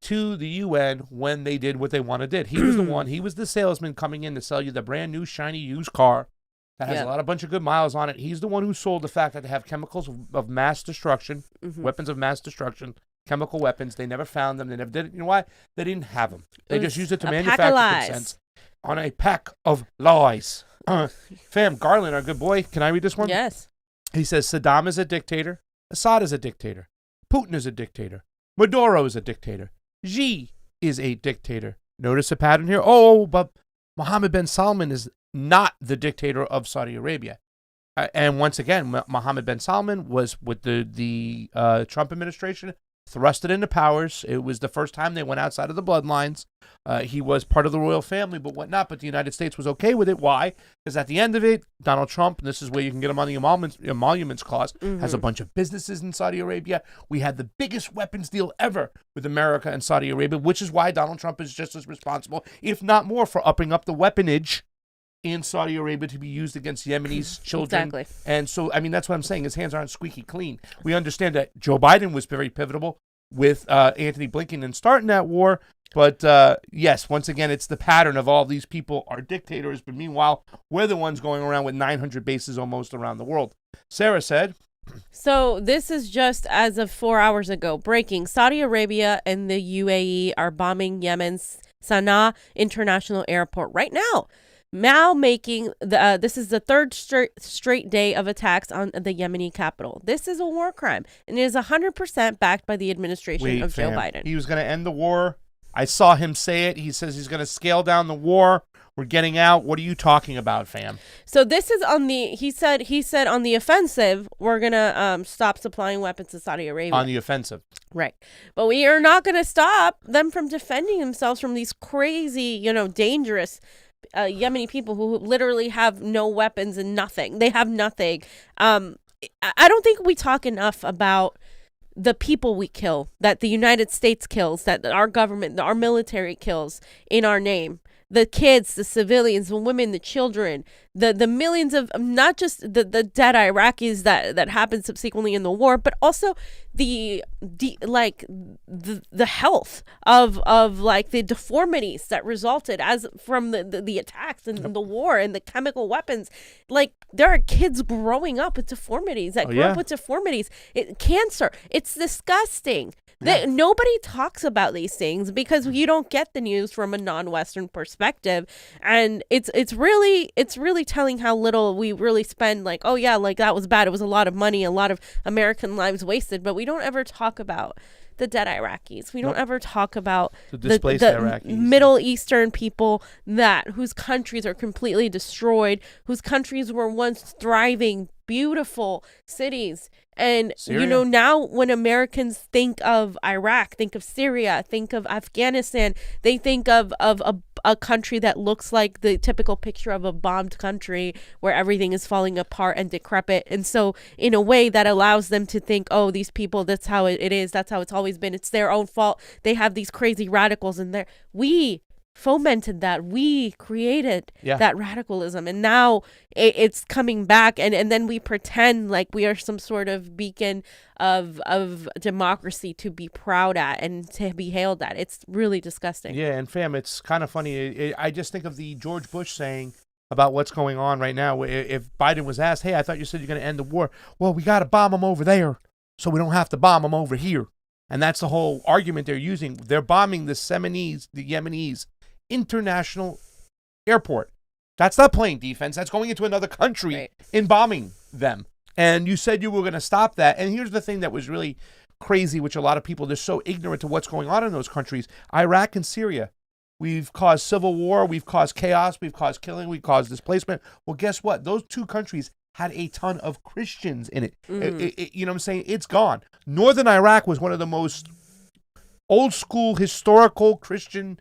A: to the UN when they did what they did. He was the one. He was the salesman coming in to sell you the brand new shiny used car that has a bunch of good miles on it. He's the one who sold the fact that they have chemicals of mass destruction, weapons of mass destruction, chemical weapons. They never found them. They never did it. You know why? They didn't have them. They just used it to manufacture consents on a pack of lies. Fam, Garland, our good boy. Can I read this one?
B: Yes.
A: He says Saddam is a dictator. Assad is a dictator. Putin is a dictator. Maduro is a dictator. Xi is a dictator. Notice a pattern here. Oh, but Mohammed bin Salman is not the dictator of Saudi Arabia. And once again, Mohammed bin Salman was with the Trump administration, thrusted into powers. It was the first time they went outside of the bloodlines. He was part of the royal family, but whatnot. But the United States was okay with it. Why? Because at the end of it, Donald Trump, and this is where you can get him on the emoluments clause, has a bunch of businesses in Saudi Arabia. We had the biggest weapons deal ever with America and Saudi Arabia, which is why Donald Trump is just as responsible, if not more, for upping up the weaponage in Saudi Arabia to be used against Yemenis children.
B: Exactly.
A: And so, I mean, that's what I'm saying. His hands aren't squeaky clean. We understand that Joe Biden was very pivotal with Anthony Blinken in starting that war. But yes, once again, it's the pattern of all these people are dictators. But meanwhile, we're the ones going around with 900 bases almost around the world. Sarah said.
B: So this is just as of 4 hours ago. Breaking. Saudi Arabia and the UAE are bombing Yemen's Sana'a International Airport right now. Now making this is the third straight day of attacks on the Yemeni capital. This is a war crime, and it is 100% backed by the administration of Joe Biden.
A: He was going to end the war. I saw him say it. He says he's going to scale down the war. We're getting out. What are you talking about, fam?
B: So this is on the. He said on the offensive, we're gonna stop supplying weapons to Saudi Arabia.
A: On the offensive,
B: right? But we are not going to stop them from defending themselves from these crazy, dangerous. Yemeni people who literally have no weapons and nothing. They have nothing. I don't think we talk enough about the people we kill, that the United States kills, that our government, our military kills in our name. The kids, the civilians, the women, the children, the millions of not just the dead Iraqis that happened subsequently in the war, but also the health of like the deformities that resulted as from the attacks and the war and the chemical weapons. Like there are kids growing up with deformities that grew up with deformities, cancer. It's disgusting. Nobody talks about these things because you don't get the news from a non-Western perspective, and it's really telling how little we really spend. Like, oh yeah, like that was bad. It was a lot of money, a lot of American lives wasted, but we don't ever talk about the dead Iraqis. We don't ever talk about
A: the displaced Iraqis,
B: Middle Eastern people whose countries are completely destroyed, whose countries were once thriving, beautiful cities. And,
A: Syria.
B: Now when Americans think of Iraq, think of Syria, think of Afghanistan, they think of a country that looks like the typical picture of a bombed country where everything is falling apart and decrepit. And so in a way that allows them to think, oh, these people, that's how it is. That's how it's always been. It's their own fault. They have these crazy radicals in there. We fomented that. We created
A: Yeah.
B: that radicalism, and now it's coming back, and then we pretend like we are some sort of beacon of democracy to be proud at and to be hailed at. It's really disgusting.
A: Yeah, and fam, it's kind of funny. I just think of the George Bush saying about what's going on right now. If Biden was asked, hey, I thought you said you're going to end the war. Well, we got to bomb them over there so we don't have to bomb them over here. And that's the whole argument they're using. They're bombing the Yemenis international airport. That's not playing defense. That's going into another country and bombing them. And you said you were going to stop that. And here's the thing that was really crazy, which a lot of people, they're so ignorant to what's going on in those countries. Iraq and Syria. We've caused civil war. We've caused chaos. We've caused killing. We've caused displacement. Well, guess what? Those two countries had a ton of Christians in it. You know what I'm saying? It's gone. Northern Iraq was one of the most old school historical Christian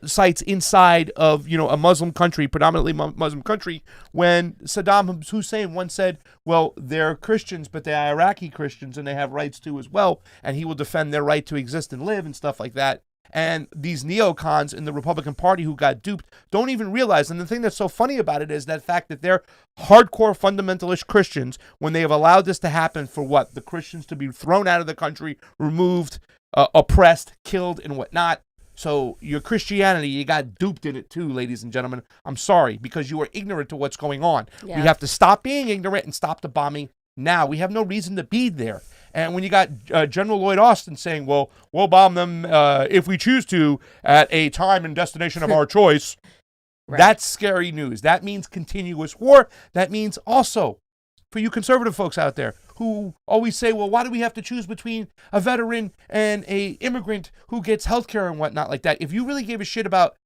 A: sites inside of, a Muslim country, predominantly Muslim country, when Saddam Hussein once said, well, they're Christians, but they're Iraqi Christians and they have rights too as well, and he will defend their right to exist and live and stuff like that. And these neocons in the Republican Party who got duped don't even realize. And the thing that's so funny about it is that fact that they're hardcore fundamentalist Christians, when they have allowed this to happen for what? The Christians to be thrown out of the country, removed, oppressed, killed, and whatnot. So your Christianity, you got duped in it too, ladies and gentlemen. I'm sorry, because you are ignorant to what's going on.
B: Yeah.
A: We have to stop being ignorant and stop the bombing now. We have no reason to be there. And when you got General Lloyd Austin saying, well, we'll bomb them if we choose to at a time and destination of our choice, that's scary news. That means continuous war. That means also, for you conservative folks out there who always say, well, why do we have to choose between a veteran and a immigrant who gets health care and whatnot like that? If you really gave a shit about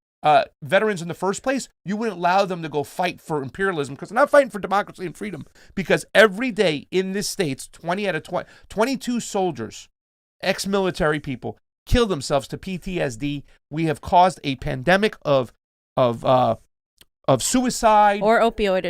A: veterans in the first place, you wouldn't allow them to go fight for imperialism, because they're not fighting for democracy and freedom. Because every day in this states, 20 out of 22 soldiers, ex-military people, kill themselves to PTSD. We have caused a pandemic of suicide
B: or opioid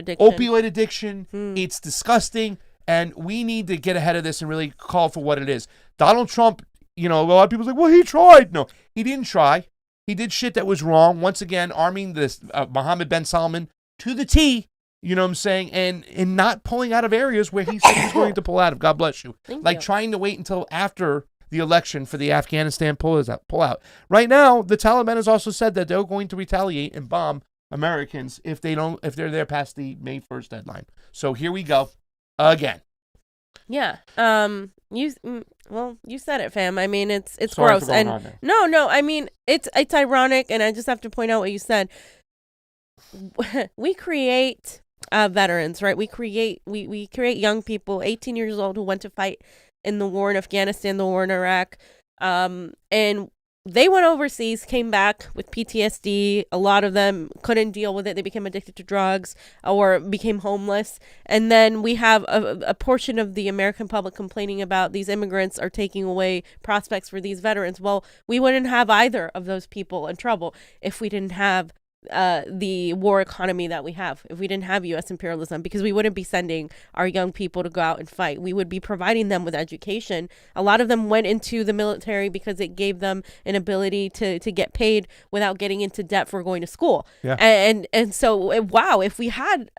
B: addiction.
A: It's disgusting, and we need to get ahead of this and really call for what it is. Donald Trump, a lot of people say, well, he tried. No, he didn't try. He did shit that was wrong. Once again, arming this Mohammed bin Salman to the T, you know what I'm saying, and not pulling out of areas where he said he was going to pull out of. God bless you.
B: Thank you.
A: Trying to wait until after the election for the Afghanistan pull out. Right now, the Taliban has also said that they're going to retaliate and bomb Americans if they're there past the May 1st deadline. So here we go again.
B: Yeah. You said it, fam. I mean, it's
A: Sorry
B: gross.
A: for going
B: And
A: on there.
B: no, I mean, it's ironic, and I just have to point out what you said. We create veterans, right? We create young people, 18 years old, who went to fight in the war in Afghanistan, the war in Iraq, and they went overseas, came back with PTSD. A lot of them couldn't deal with it. They became addicted to drugs or became homeless. And then we have a portion of the American public complaining about these immigrants are taking away prospects for these veterans. Well, we wouldn't have either of those people in trouble if we didn't have the war economy that we have, if we didn't have U.S. imperialism, because we wouldn't be sending our young people to go out and fight. We would be providing them with education. A lot of them went into the military because it gave them an ability to get paid without getting into debt for going to school.
A: Yeah.
B: And so, wow, if we had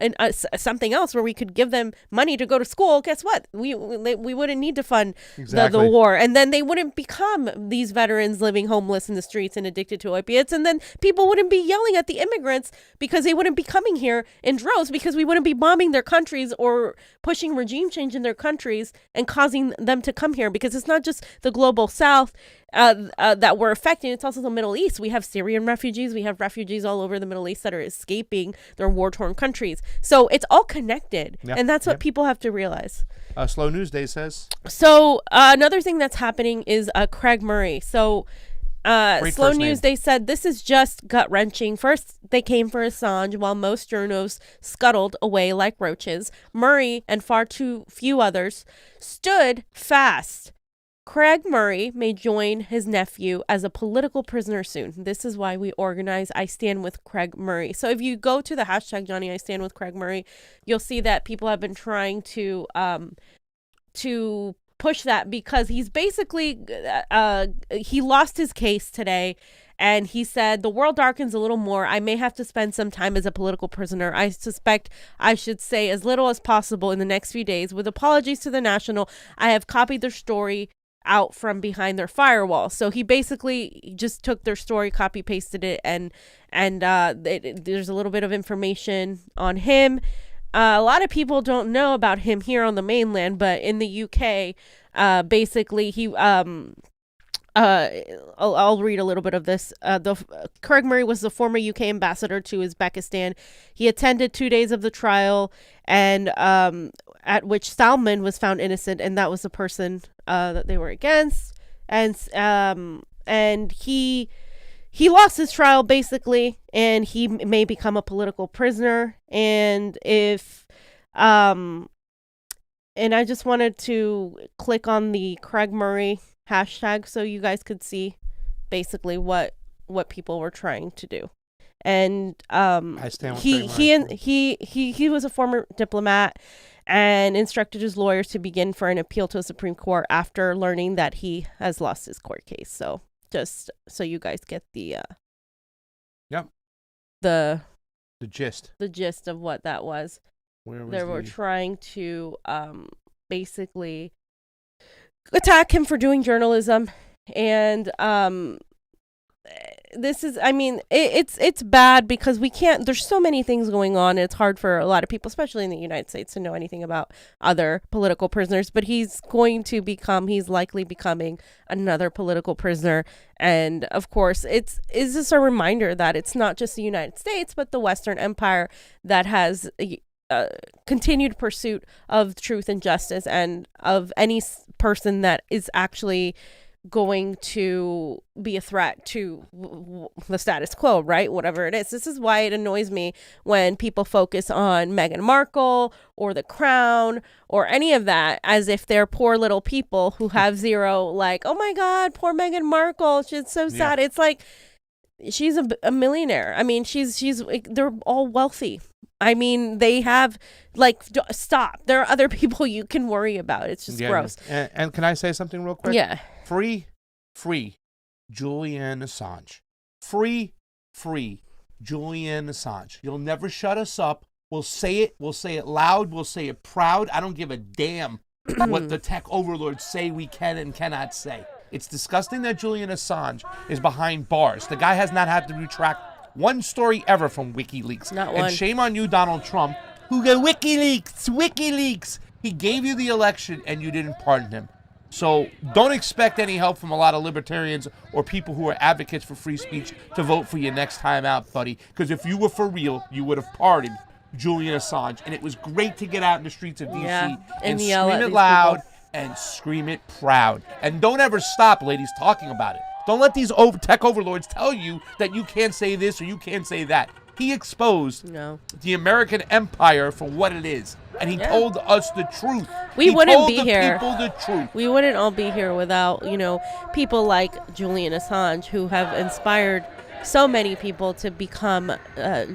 B: something else where we could give them money to go to school, guess what? We wouldn't need to fund the war. And then they wouldn't become these veterans living homeless in the streets and addicted to opiates. And then people wouldn't be yelling at the immigrants because they wouldn't be coming here in droves, because we wouldn't be bombing their countries or pushing regime change in their countries and causing them to come here, because it's not just the global south that we're affecting. It's also the Middle East. We have Syrian refugees. We have refugees all over the Middle East that are escaping their war-torn countries. So it's all connected.
A: Yeah.
B: And that's what people have to realize.
A: Slow News Day says.
B: So another thing that's happening is Craig Murray. So Slow News, they said this is just gut-wrenching. First, they came for Assange, while most journos scuttled away like roaches. Murray and far too few others stood fast. Craig Murray may join his nephew as a political prisoner soon. This is why we organize I Stand With Craig Murray. So if you go to the hashtag Johnny I Stand With Craig Murray, you'll see that people have been trying to push that, because he's basically he lost his case today, And he said, the world darkens a little more. I may have to spend some time as a political prisoner. I suspect I should say as little as possible in the next few days. With apologies to the National, I have copied their story out from behind their firewall. So he basically just took their story, copy pasted it, and there's a little bit of information on him. A lot of people don't know about him here on the mainland, but in the UK, basically he I'll read a little bit of this. Craig Murray was the former UK ambassador to Uzbekistan. He attended 2 days of the trial, and at which Salman was found innocent, and that was the person that they were against. And he lost his trial basically, and he may become a political prisoner. And if and I just wanted to click on the Craig Murray hashtag so you guys could see basically what people were trying to do. And
A: I stand with
B: he was a former diplomat and instructed his lawyers to begin for an appeal to the Supreme Court after learning that he has lost his court case. So just so you guys get the the gist of what that was. They were trying to basically attack him for doing journalism, and this is, I mean, it's bad because we can't, there's so many things going on. It's hard for a lot of people, especially in the United States, to know anything about other political prisoners, but he's likely becoming another political prisoner. And of course, is this a reminder that it's not just the United States, but the Western Empire that has continued pursuit of truth and justice, and of any person that is actually going to be a threat to the status quo, right? Whatever it is. This is why it annoys me when people focus on Meghan Markle or the Crown or any of that as if they're poor little people who have zero, like, oh my God, poor Meghan Markle, she's so sad. Yeah. It's like, she's a millionaire. I mean, they're all wealthy. I mean, they have, like, stop. There are other people you can worry about. It's just gross.
A: And can I say something real quick?
B: Yeah.
A: Free Julian Assange. Free Julian Assange. You'll never shut us up. We'll say it loud. We'll say it proud. I don't give a damn what the tech overlords say we can and cannot say. It's disgusting that Julian Assange is behind bars. The guy has not had to retract one story ever from WikiLeaks.
B: Not one.
A: And shame on you, Donald Trump, who got WikiLeaks. He gave you the election and you didn't pardon him. So don't expect any help from a lot of libertarians or people who are advocates for free speech to vote for you next time out, buddy. Because if you were for real, you would have pardoned Julian Assange. And it was great to get out in the streets of D.C. and scream it loud and scream it proud. And don't ever stop, ladies, talking about it. Don't let these tech overlords tell you that you can't say this or you can't say that. He exposed the American empire for what it is. And he told us the truth.
B: We wouldn't be here.
A: People the truth.
B: We wouldn't all be here without, people like Julian Assange, who have inspired so many people to become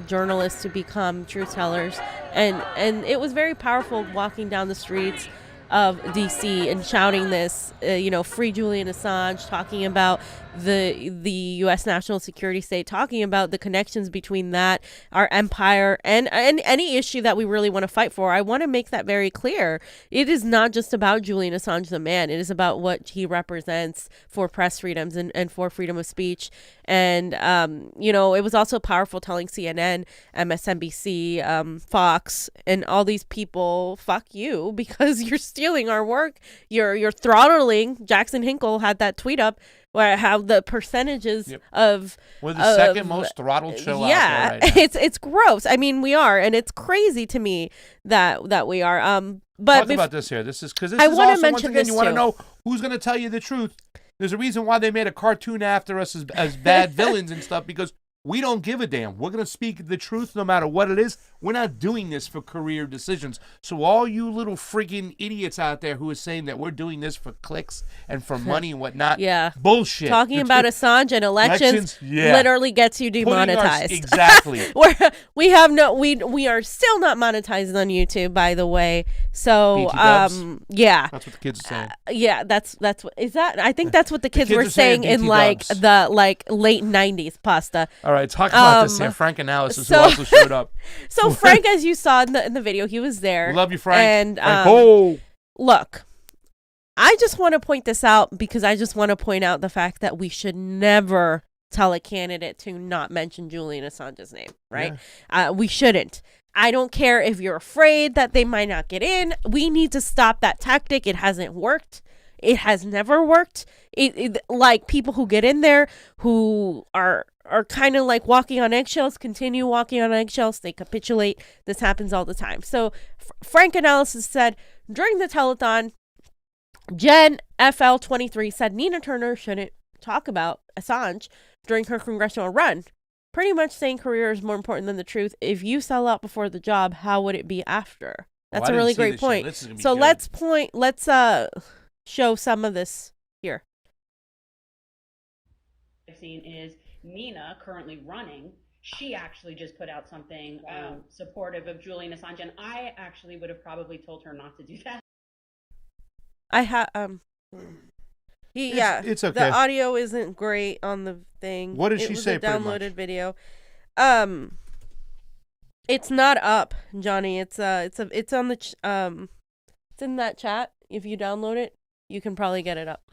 B: journalists, to become truth tellers. And it was very powerful walking down the streets of DC and shouting this, free Julian Assange, talking about the U.S. national security state, talking about the connections between that, our empire, and any issue that we really want to fight for. I want to make that very clear. It is not just about Julian Assange, the man. It is about what he represents for press freedoms and for freedom of speech. And, it was also powerful telling CNN, MSNBC, Fox, and all these people, fuck you, because you're stealing our work. You're throttling. Jackson Hinkle had that tweet up where how the percentages of
A: we're the second most throttled show out there right now.
B: It's gross. I mean, we are, and it's crazy to me that we are. But
A: talk about this here. This is because this is also, once again, you want to know who's going to tell you the truth. There's a reason why they made a cartoon after us as bad villains and stuff, because We don't give a damn. We're going to speak the truth no matter what it is. We're not doing this for career decisions. So all you little freaking idiots out there who are saying that we're doing this for clicks and for money and whatnot, bullshit.
B: Talking about Assange and elections literally gets you demonetized.
A: Exactly.
B: we are still not monetized on YouTube, by the way. So
A: that's what the kids are saying.
B: That's what is that? I think that's what the kids were saying in like the late 90s, Pasta.
A: All right, talk about this here. Frank Analysis, who also showed up.
B: So Frank, as you saw in the video, he was there.
A: We love you, Frank.
B: And look, I just want to point this out because I just want to point out the fact that we should never tell a candidate to not mention Julian Assange's name, right? Yeah. We shouldn't. I don't care if you're afraid that they might not get in. We need to stop that tactic. It hasn't worked. It has never worked. Like people who get in there who are kind of like walking on eggshells, continue walking on eggshells. They capitulate. This happens all the time. So Frank Analysis said during the telethon, Jen FL23 said Nina Turner shouldn't talk about Assange during her congressional run. Pretty much saying career is more important than the truth. If you sell out before the job, how would it be after? That's a really great point. So let's show some of this here.
F: I've seen is Nina currently running. She actually just put out something supportive of Julian Assange, and I actually would have probably told her not to do that.
A: It's okay.
B: The audio isn't great on the thing.
A: What did she say?
B: It was a downloaded video. It's not up, Johnny. It's on the it's in that chat. If you download it, you can probably get it up.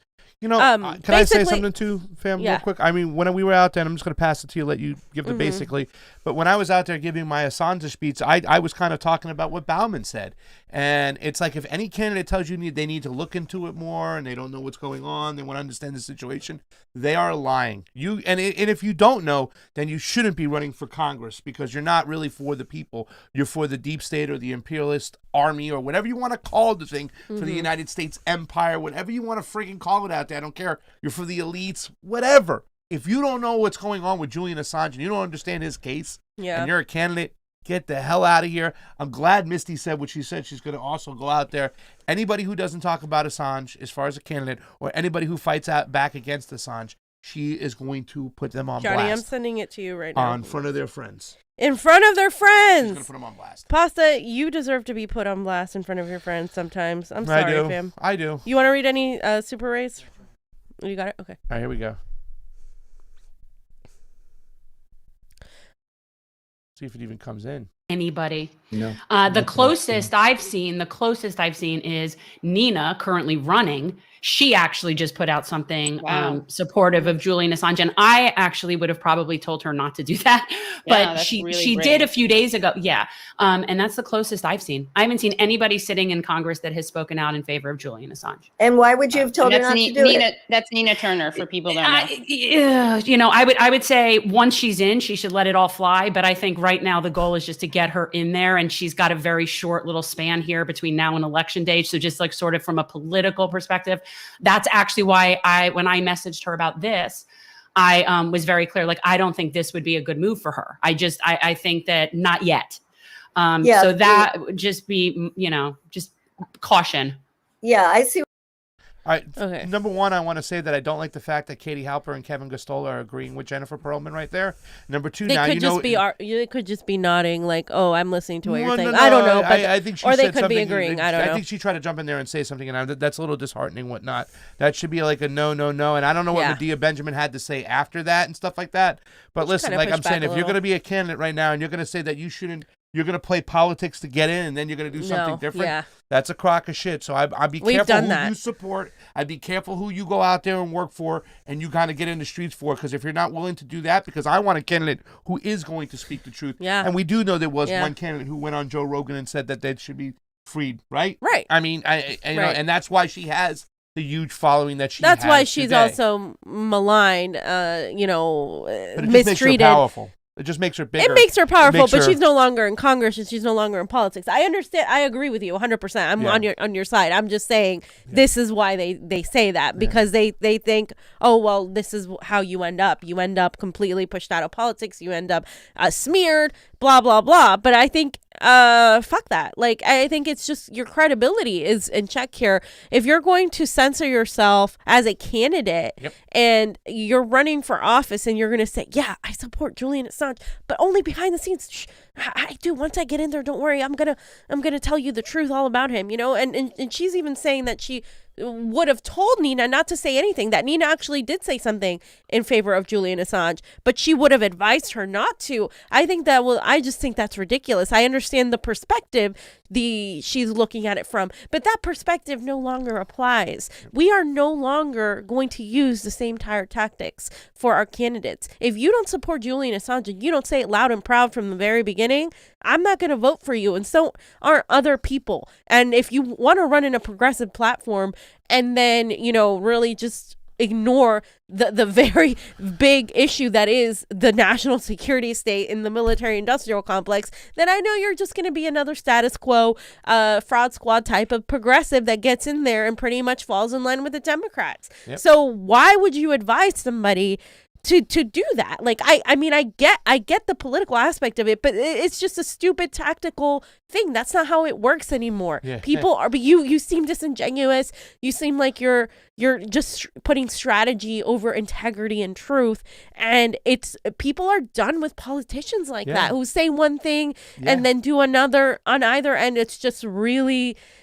A: You know, can I say something too, fam, real quick? I mean, when we were out there, and I'm just going to pass it to you, let you give the basically. But when I was out there giving my Assange speech, I was kind of talking about what Bauman said. And it's like if any candidate tells you they need to look into it more and they don't know what's going on, they want to understand the situation, they are lying. And if you don't know, then you shouldn't be running for Congress because you're not really for the people. You're for the deep state or the imperialist army or whatever you want to call the thing, for the United States empire, whatever you want to freaking call it out there. I don't care. You're for the elites, whatever. If you don't know what's going on with Julian Assange and you don't understand his case and you're a candidate, get the hell out of here. I'm glad Misty said what she said. She's going to also go out there. Anybody who doesn't talk about Assange as far as a candidate or anybody who fights out back against Assange, she is going to put them on
B: Johnny,
A: blast.
B: I'm sending it to you right now.
A: In front of their friends.
B: In front of their friends.
A: She's going to put them on blast.
B: Pasta, you deserve to be put on blast in front of your friends sometimes. I'm sorry, fam.
A: I do.
B: You want to read any super rays? You got it? Okay.
A: All right, here we go. See if it even comes in.
F: Anybody.
A: No.
F: The closest I've seen is Nina currently running. She actually just put out something supportive of Julian Assange, and I actually would have probably told her not to do that, but she did a few days ago. Yeah, and that's the closest I've seen. I haven't seen anybody sitting in Congress that has spoken out in favor of Julian Assange.
G: And why would you have told her not to do it?
H: That's Nina Turner for people that know.
F: You know, I would say once she's in, she should let it all fly. But I think right now the goal is just to get her in there, and she's got a very short little span here between now and election day. So just like sort of from a political perspective. That's actually why when I messaged her about this, I was very clear. Like, I don't think this would be a good move for her. I think that not yet. So that would just be, just caution.
G: Yeah, I see.
A: All right. Okay. Number one, I want to say that I don't like the fact that Katie Halper and Kevin Gostola are agreeing with Jennifer Perlman right there. Number two,
B: they could just be nodding like, "Oh, I'm listening to what you're saying." I don't know, but
A: I think she
B: or they
A: said
B: could be agreeing. I don't know.
A: I think she tried to jump in there and say something, and that's a little disheartening. Whatnot. That should be like a no, and I don't know what Medea Benjamin had to say after that and stuff like that. But listen, like I'm saying, if you're going to be a candidate right now and you're going to say that you shouldn't. You're going to play politics to get in, and then you're going to do something different. Yeah. That's a crock of shit. So I'd be careful who you support. I'd be careful who you go out there and work for, and you kind of get in the streets for. Because if you're not willing to do that, because I want a candidate who is going to speak the truth. Yeah. And we do know there was one candidate who went on Joe Rogan and said that they should be freed, right?
B: Right.
A: I mean, you know, and that's why she has the huge following that she
B: has. That's why she's
A: today.
B: Also maligned,
A: but it
B: mistreated.
A: makes her powerful. It just makes her bigger.
B: It makes her powerful,
A: Makes
B: but
A: her-
B: she's no longer in Congress and she's no longer in politics. I understand. I agree with you 100%. I'm on your side. I'm just saying this is why they say that, because they think, oh, well, this is how you end up. You end up completely pushed out of politics. You end up smeared, blah, blah, blah. But I think, fuck that. Like, I think it's just your credibility is in check here. If you're going to censor yourself as a candidate and you're running for office and you're going to say, yeah, I support Julian Assange, but only behind the scenes. Shh, I do. Once I get in there, don't worry. I'm gonna tell you the truth all about him. You know, and she's even saying that she would have told Nina not to say anything, that Nina actually did say something in favor of Julian Assange, but she would have advised her not to. I just think that's ridiculous. I understand the perspective she's looking at it from, but that perspective no longer applies. We are no longer going to use the same tactics for our candidates. If you don't support Julian Assange and you don't say it loud and proud from the very beginning, I'm not going to vote for you, and so aren't other people. And if you want to run in a progressive platform and then, you know, really just ignore the very big issue that is the national security state in the military industrial complex, then I know you're just going to be another status quo fraud squad type of progressive that gets in there and pretty much falls in line with the Democrats. So why would you advise somebody to do that? Like, I mean, I get the political aspect of it, but it's just a stupid tactical thing. That's not how it works anymore. People are, but you seem disingenuous. You seem like you're just putting strategy over integrity and truth. And people are done with politicians like that who say one thing and then do another on either end. It's just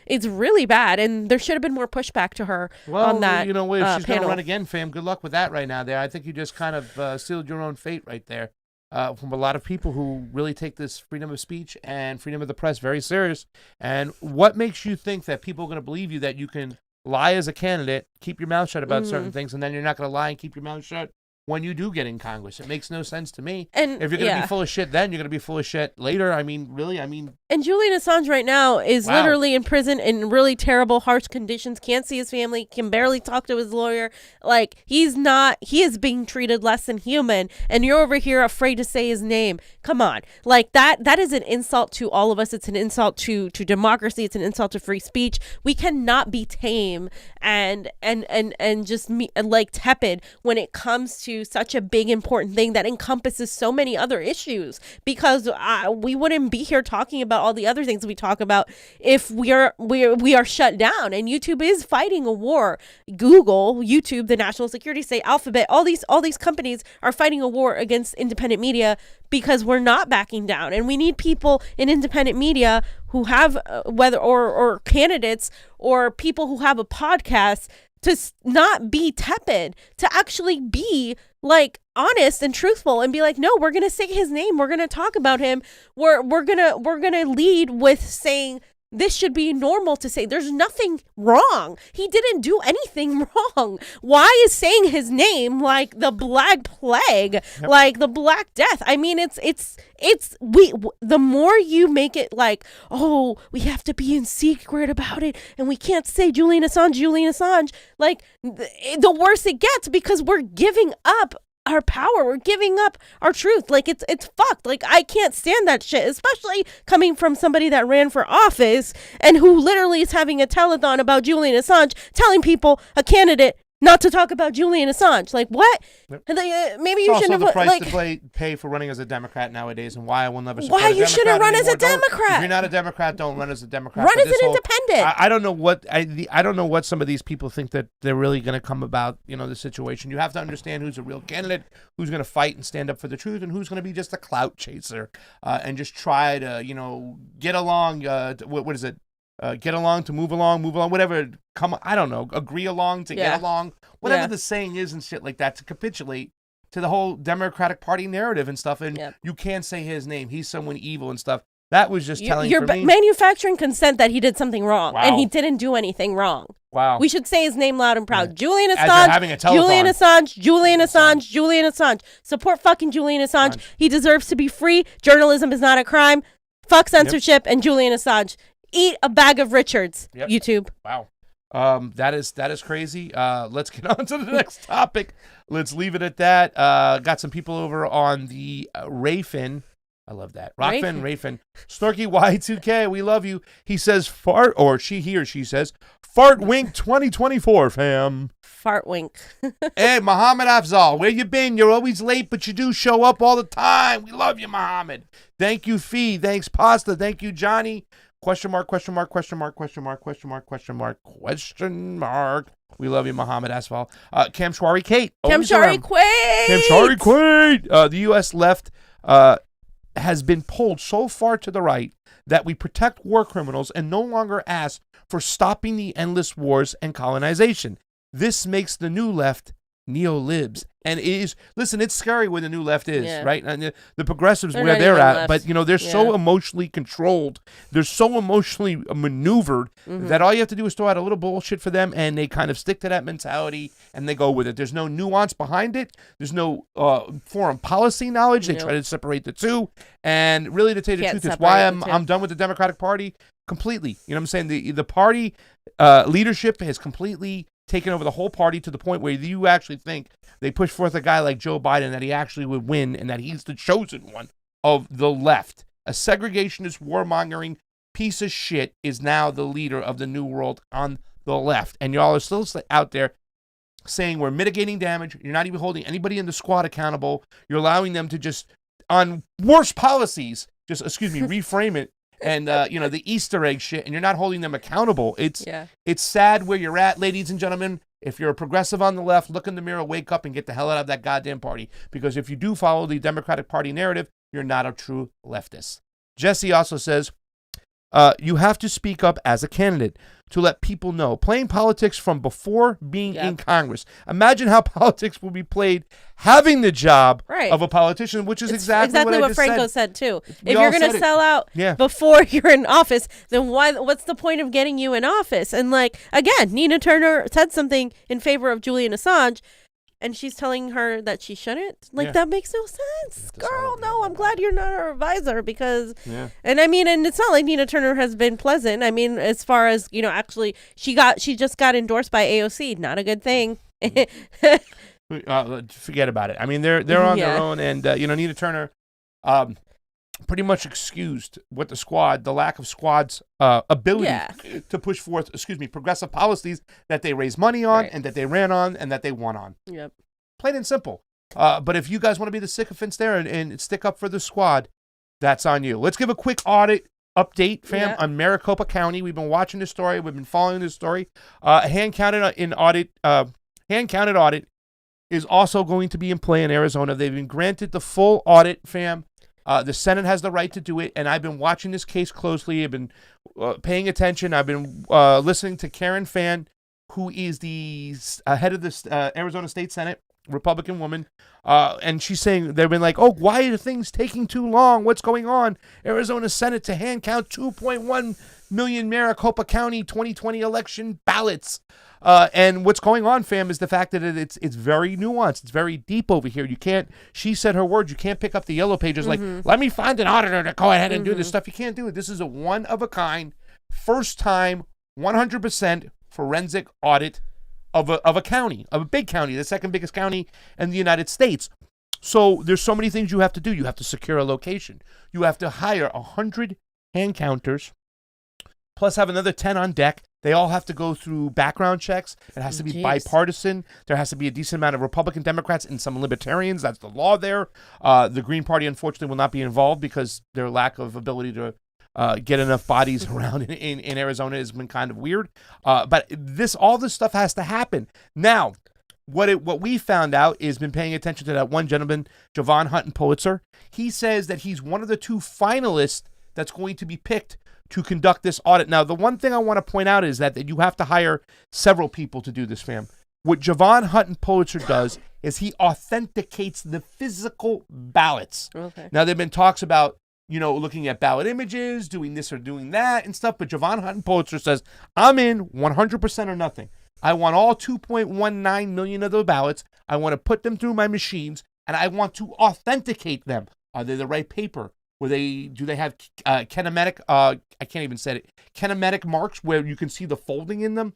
B: it's really bad, and there should have been more pushback to her on that.
A: You know, if she's going to
B: panel.
A: run again, fam, good luck with that right now. There, I think you just kind of sealed your own fate right there. From a lot of people who really take this freedom of speech and freedom of the press very serious. And what makes you think that people are going to believe you that you can lie as a candidate, keep your mouth shut about certain things, and then you're not going to lie and keep your mouth shut when you do get in Congress? It makes no sense to me. And if you're going to be full of shit then, you're going to be full of shit later. I mean, really,
B: And Julian Assange right now is literally in prison in really terrible, harsh conditions, can't see his family, can barely talk to his lawyer. Like, he is being treated less than human, and you're over here afraid to say his name. Come on. Like, that is an insult to all of us. It's an insult to democracy. It's an insult to free speech. We cannot be tame and just like tepid when it comes to such a big, important thing that encompasses so many other issues, because we wouldn't be here talking about all the other things we talk about if we are shut down. And YouTube is fighting a war. Google, YouTube, the national security state, Alphabet, all these companies are fighting a war against independent media because we're not backing down. And we need people in independent media who have whether or candidates or people who have a podcast to not be tepid, to actually be like honest and truthful and be like, no, we're going to say his name. We're going to talk about him. We're going to lead with saying this should be normal to say. There's nothing wrong. He didn't do anything wrong. Why is saying his name like the Black Plague, like the Black Death? I mean, the more you make it like, oh, we have to be in secret about it and we can't say Julian Assange, like the worse it gets, because we're giving up our power. We're giving up our truth. Like, it's fucked. Like, I can't stand that shit, especially coming from somebody that ran for office and who literally is having a telethon about Julian Assange, telling people, a candidate, not to talk about Julian Assange. Like, what? Maybe you shouldn't have.
A: It's also the price to pay for running as a Democrat nowadays, and why I will never support
B: why
A: a
B: you
A: Democrat
B: shouldn't run as a
A: anymore.
B: Democrat.
A: If you're not a Democrat, don't run as a Democrat.
B: Run as an independent.
A: I don't know what I don't know what some of these people think that they're really going to come about. You know, the situation. You have to understand who's a real candidate, who's going to fight and stand up for the truth, and who's going to be just a clout chaser and just try to get along. What is it? Get along to move along, whatever. I don't know. Agree along to get along, whatever the saying is and shit like that, to capitulate to the whole Democratic Party narrative and stuff. And you can't say his name. He's someone evil and stuff. That was just telling
B: you're
A: for me.
B: Manufacturing consent that he did something wrong, and he didn't do anything wrong.
A: Wow.
B: We should say his name loud and proud. Julian
A: As
B: Assange.
A: you're having a telethon.
B: Julian Assange. Julian Assange. Julian Assange. Support fucking Julian Assange. He deserves to be free. Journalism is not a crime. Fuck censorship and Julian Assange. Eat a bag of Richards, YouTube.
A: Wow. That is crazy. Let's get on to the next topic. Let's leave it at that. Got some people over on the Rokfin. I love that. Rokfin. Snorky Y2K, we love you. He says fart, or he or she says, fart wink 2024, fam.
B: Fart wink.
A: Hey, Muhammad Afzal, where you been? You're always late, but you do show up all the time. We love you, Muhammad. Thank you, Fee. Thanks, Pasta. Thank you, Johnny. Question mark. We love you, Muhammad Asphalt. Kamshwari Kate.
B: Kamshwari
A: Quaid. The U.S. left has been pulled so far to the right that we protect war criminals and no longer ask for stopping the endless wars and colonization. This makes the new left neo-libs. And it is, listen, it's scary where the new left is, right? And the progressives, where they're at, but, they're so emotionally controlled. They're so emotionally maneuvered that all you have to do is throw out a little bullshit for them, and they kind of stick to that mentality, and they go with it. There's no nuance behind it. There's no foreign policy knowledge. They try to separate the two. And really, to tell you the truth, it's why I'm done with the Democratic Party completely. You know what I'm saying? The party leadership has completely taken over the whole party to the point where you actually think they push forth a guy like Joe Biden, that he actually would win, and that he's the chosen one of the left. A segregationist, warmongering piece of shit is now the leader of the new world on the left. And y'all are still out there saying we're mitigating damage. You're not even holding anybody in the squad accountable. You're allowing them to just, on worse policies, reframe it. And, the Easter egg shit, and you're not holding them accountable. It's sad where you're at, ladies and gentlemen. If you're a progressive on the left, look in the mirror, wake up, and get the hell out of that goddamn party. Because if you do follow the Democratic Party narrative, you're not a true leftist. Jesse also says, you have to speak up as a candidate to let people know. Playing politics from before being in Congress. Imagine how politics will be played having the job of a politician, which is exactly what
B: Franco said too. If you're going to sell out before you're in office, then what's the point of getting you in office? And again, Nina Turner said something in favor of Julian Assange, and she's telling her that she shouldn't. That makes no sense. Girl, no, I'm glad you're not her advisor because, and it's not like Nina Turner has been pleasant. As far as, actually, she just got endorsed by AOC. Not a good thing.
A: Forget about it. They're on their own, and, Nina Turner pretty much excused with the lack of squad's ability to push forth, progressive policies that they raised money on and that they ran on and that they won on.
B: Yep.
A: Plain and simple. But if you guys want to be the sycophants there and stick up for the squad, that's on you. Let's give a quick audit update, fam, on Maricopa County. We've been watching this story. We've been following this story. Hand-counted audit is also going to be in play in Arizona. They've been granted the full audit, fam. The Senate has the right to do it, and I've been watching this case closely. I've been paying attention. I've been listening to Karen Fann, who is the head of the Arizona State Senate, Republican woman, and she's saying, they've been like, oh, why are things taking too long? What's going on? Arizona Senate to hand count 2.1 million Maricopa County 2020 election ballots. And what's going on, fam, is the fact that it's very nuanced. It's very deep over here. You can't, she said her words, you can't pick up the yellow pages like, let me find an auditor to go ahead and do this stuff. You can't do it. This is a one-of-a-kind, first-time, 100% forensic audit of a county, of a big county, the second biggest county in the United States. So there's so many things you have to do. You have to secure a location. You have to hire 100 hand counters, plus have another 10 on deck. They all have to go through background checks. It has to be bipartisan. There has to be a decent amount of Republican Democrats and some Libertarians. That's the law there. The Green Party, unfortunately, will not be involved because their lack of ability to get enough bodies around in Arizona has been kind of weird. But all this stuff has to happen. Now, what we found out is been paying attention to that one gentleman, Javon Hutton Pulitzer. He says that he's one of the 2 finalists that's going to be picked to conduct this audit. Now, the one thing I want to point out is that you have to hire several people to do this, fam. What Javon Hutton Pulitzer does is he authenticates the physical ballots. Okay. Now, there have been talks about, looking at ballot images, doing this or doing that and stuff, but Javon Hutton Pulitzer says, I'm in 100% or nothing. I want all 2.19 million of the ballots. I want to put them through my machines, and I want to authenticate them. Are they the right paper? Do they have kinematic, I can't even say it, kinematic marks where you can see the folding in them?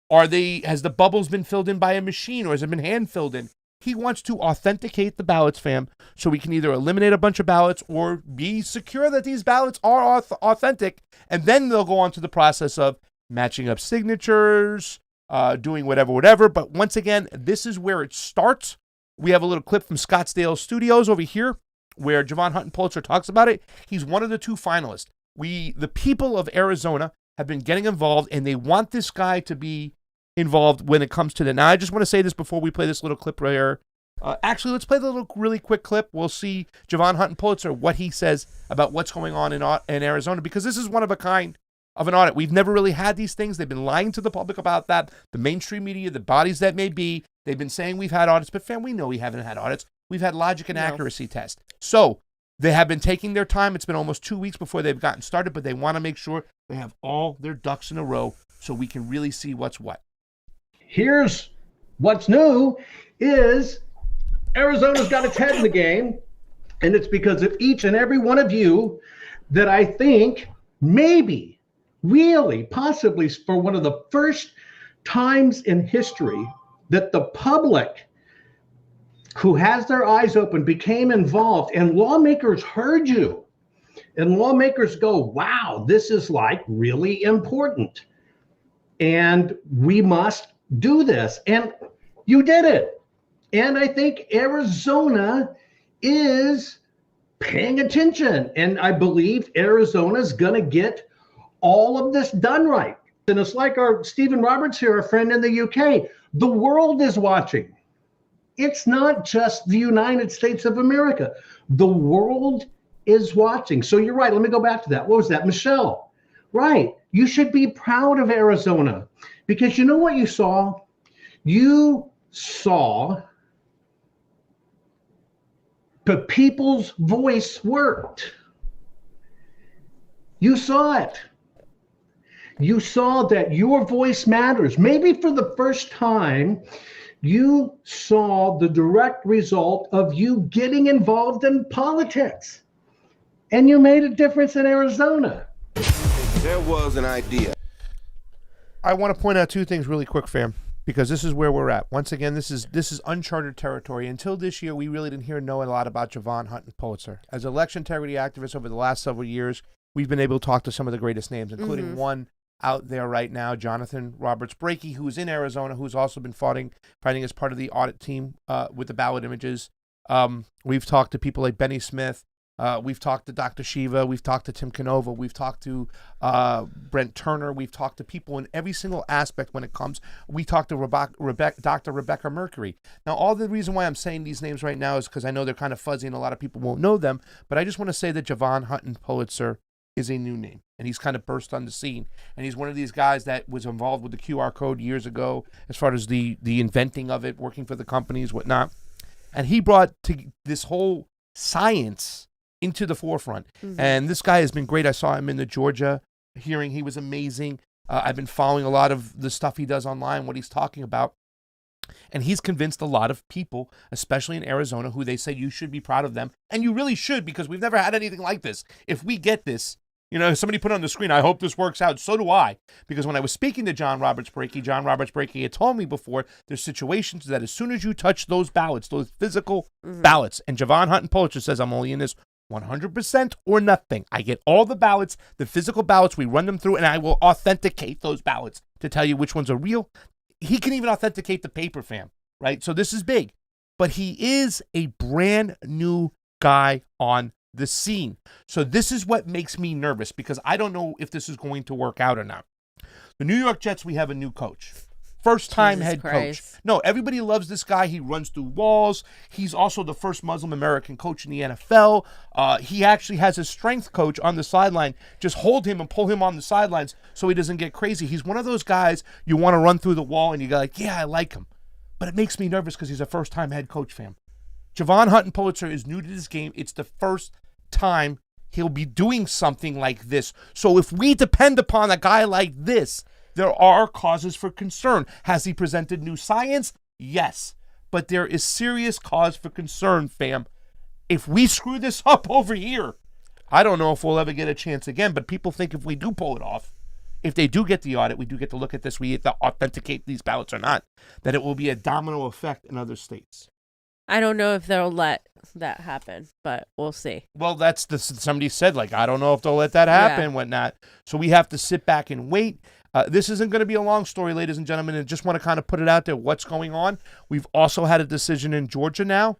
A: Has the bubbles been filled in by a machine or has it been hand filled in? He wants to authenticate the ballots, fam, so we can either eliminate a bunch of ballots or be secure that these ballots are authentic, and then they'll go on to the process of matching up signatures, doing whatever. But once again, this is where it starts. We have a little clip from Scottsdale Studios over here where Javon Hutton-Pulitzer talks about it. He's one of the 2 finalists. The people of Arizona have been getting involved, and they want this guy to be involved when it comes to that. Now, I just want to say this before we play this little clip right here. Actually, let's play the little really quick clip. We'll see Javon Hutton-Pulitzer, what he says about what's going on in Arizona, because this is one of a kind of an audit. We've never really had these things. They've been lying to the public about that. The mainstream media, the bodies that may be, they've been saying we've had audits, but fam, we know we haven't had audits. We've had logic and accuracy tests. So they have been taking their time. It's been almost 2 weeks before they've gotten started, but they want to make sure they have all their ducks in a row so we can really see what's what.
I: Here's what's new is Arizona's got its head in the game, and it's because of each and every one of you that I think maybe, really, possibly for one of the first times in history that the public who has their eyes open became involved, and lawmakers heard you, and lawmakers go, wow, this is like really important, and we must do this. And you did it. And I think Arizona is paying attention. And I believe Arizona's going to get all of this done right. And it's like our Stephen Roberts here, a friend in the UK. The world is watching. It's not just the United States of America. The world is watching. So you're right. Let me go back to that. What was that? Michelle. Right. You should be proud of Arizona. Because you know what you saw? You saw the people's voice worked. You saw it. You saw that your voice matters. Maybe for the first time, you saw the direct result of you getting involved in politics. And you made a difference in Arizona.
J: There was an idea.
A: I want to point out 2 things really quick, fam, because this is where we're at. Once again, this is uncharted territory. Until this year, we really didn't know a lot about Javon Hutton-Pulitzer. As election integrity activists over the last several years, we've been able to talk to some of the greatest names, including one out there right now, Jonathan Roberts-Brakey, who's in Arizona, who's also been fighting as part of the audit team with the ballot images. We've talked to people like Benny Smith. We've talked to Dr. Shiva. We've talked to Tim Canova. We've talked to Brent Turner. We've talked to people in every single aspect when it comes. We talked to Dr. Rebecca Mercury. Now, all the reason why I'm saying these names right now is because I know they're kind of fuzzy and a lot of people won't know them, but I just want to say that Javon Hutton-Pulitzer is a new name, and he's kind of burst on the scene. And he's one of these guys that was involved with the QR code years ago as far as the inventing of it, working for the companies, whatnot. And he brought to this whole science into the forefront. And this guy has been great. I saw him in the Georgia hearing. He was amazing. I've been following a lot of the stuff he does online, what he's talking about. And he's convinced a lot of people, especially in Arizona, who they say you should be proud of them. And you really should, because we've never had anything like this. If we get this, somebody put on the screen, I hope this works out. So do I. Because when I was speaking to John Roberts-Brakey had told me before, there's situations that as soon as you touch those ballots, those physical ballots, and Javon Hutton-Pulitzer says, I'm only in this 100% or nothing. I get all the ballots, the physical ballots, we run them through, and I will authenticate those ballots to tell you which ones are real. He can even authenticate the paper, fam, right? So this is big. But he is a brand new guy on the scene. So this is what makes me nervous, because I don't know if this is going to work out or not. The New York Jets, we have a new coach. First-time head coach. No, everybody loves this guy. He runs through walls. He's also the first Muslim-American coach in the NFL. He actually has his strength coach on the sideline. Just hold him and pull him on the sidelines so he doesn't get crazy. He's one of those guys you want to run through the wall and you go like, yeah, I like him. But it makes me nervous because he's a first-time head coach, fam. Javon Hutton-Pulitzer is new to this game. It's the first time he'll be doing something like this. So if we depend upon a guy like this, there are causes for concern. Has he presented new science? Yes. But there is serious cause for concern, fam. If we screw this up over here, I don't know if we'll ever get a chance again, but people think if we do pull it off, if they do get the audit, we do get to look at this, we have to authenticate these ballots or not, that it will be a domino effect in other states.
B: I don't know if they'll let that happen, but we'll see.
A: Well, somebody said, like, I don't know if they'll let that happen, whatnot. So we have to sit back and wait. This isn't going to be a long story, ladies and gentlemen, and just want to kind of put it out there, what's going on. We've also had a decision in Georgia now.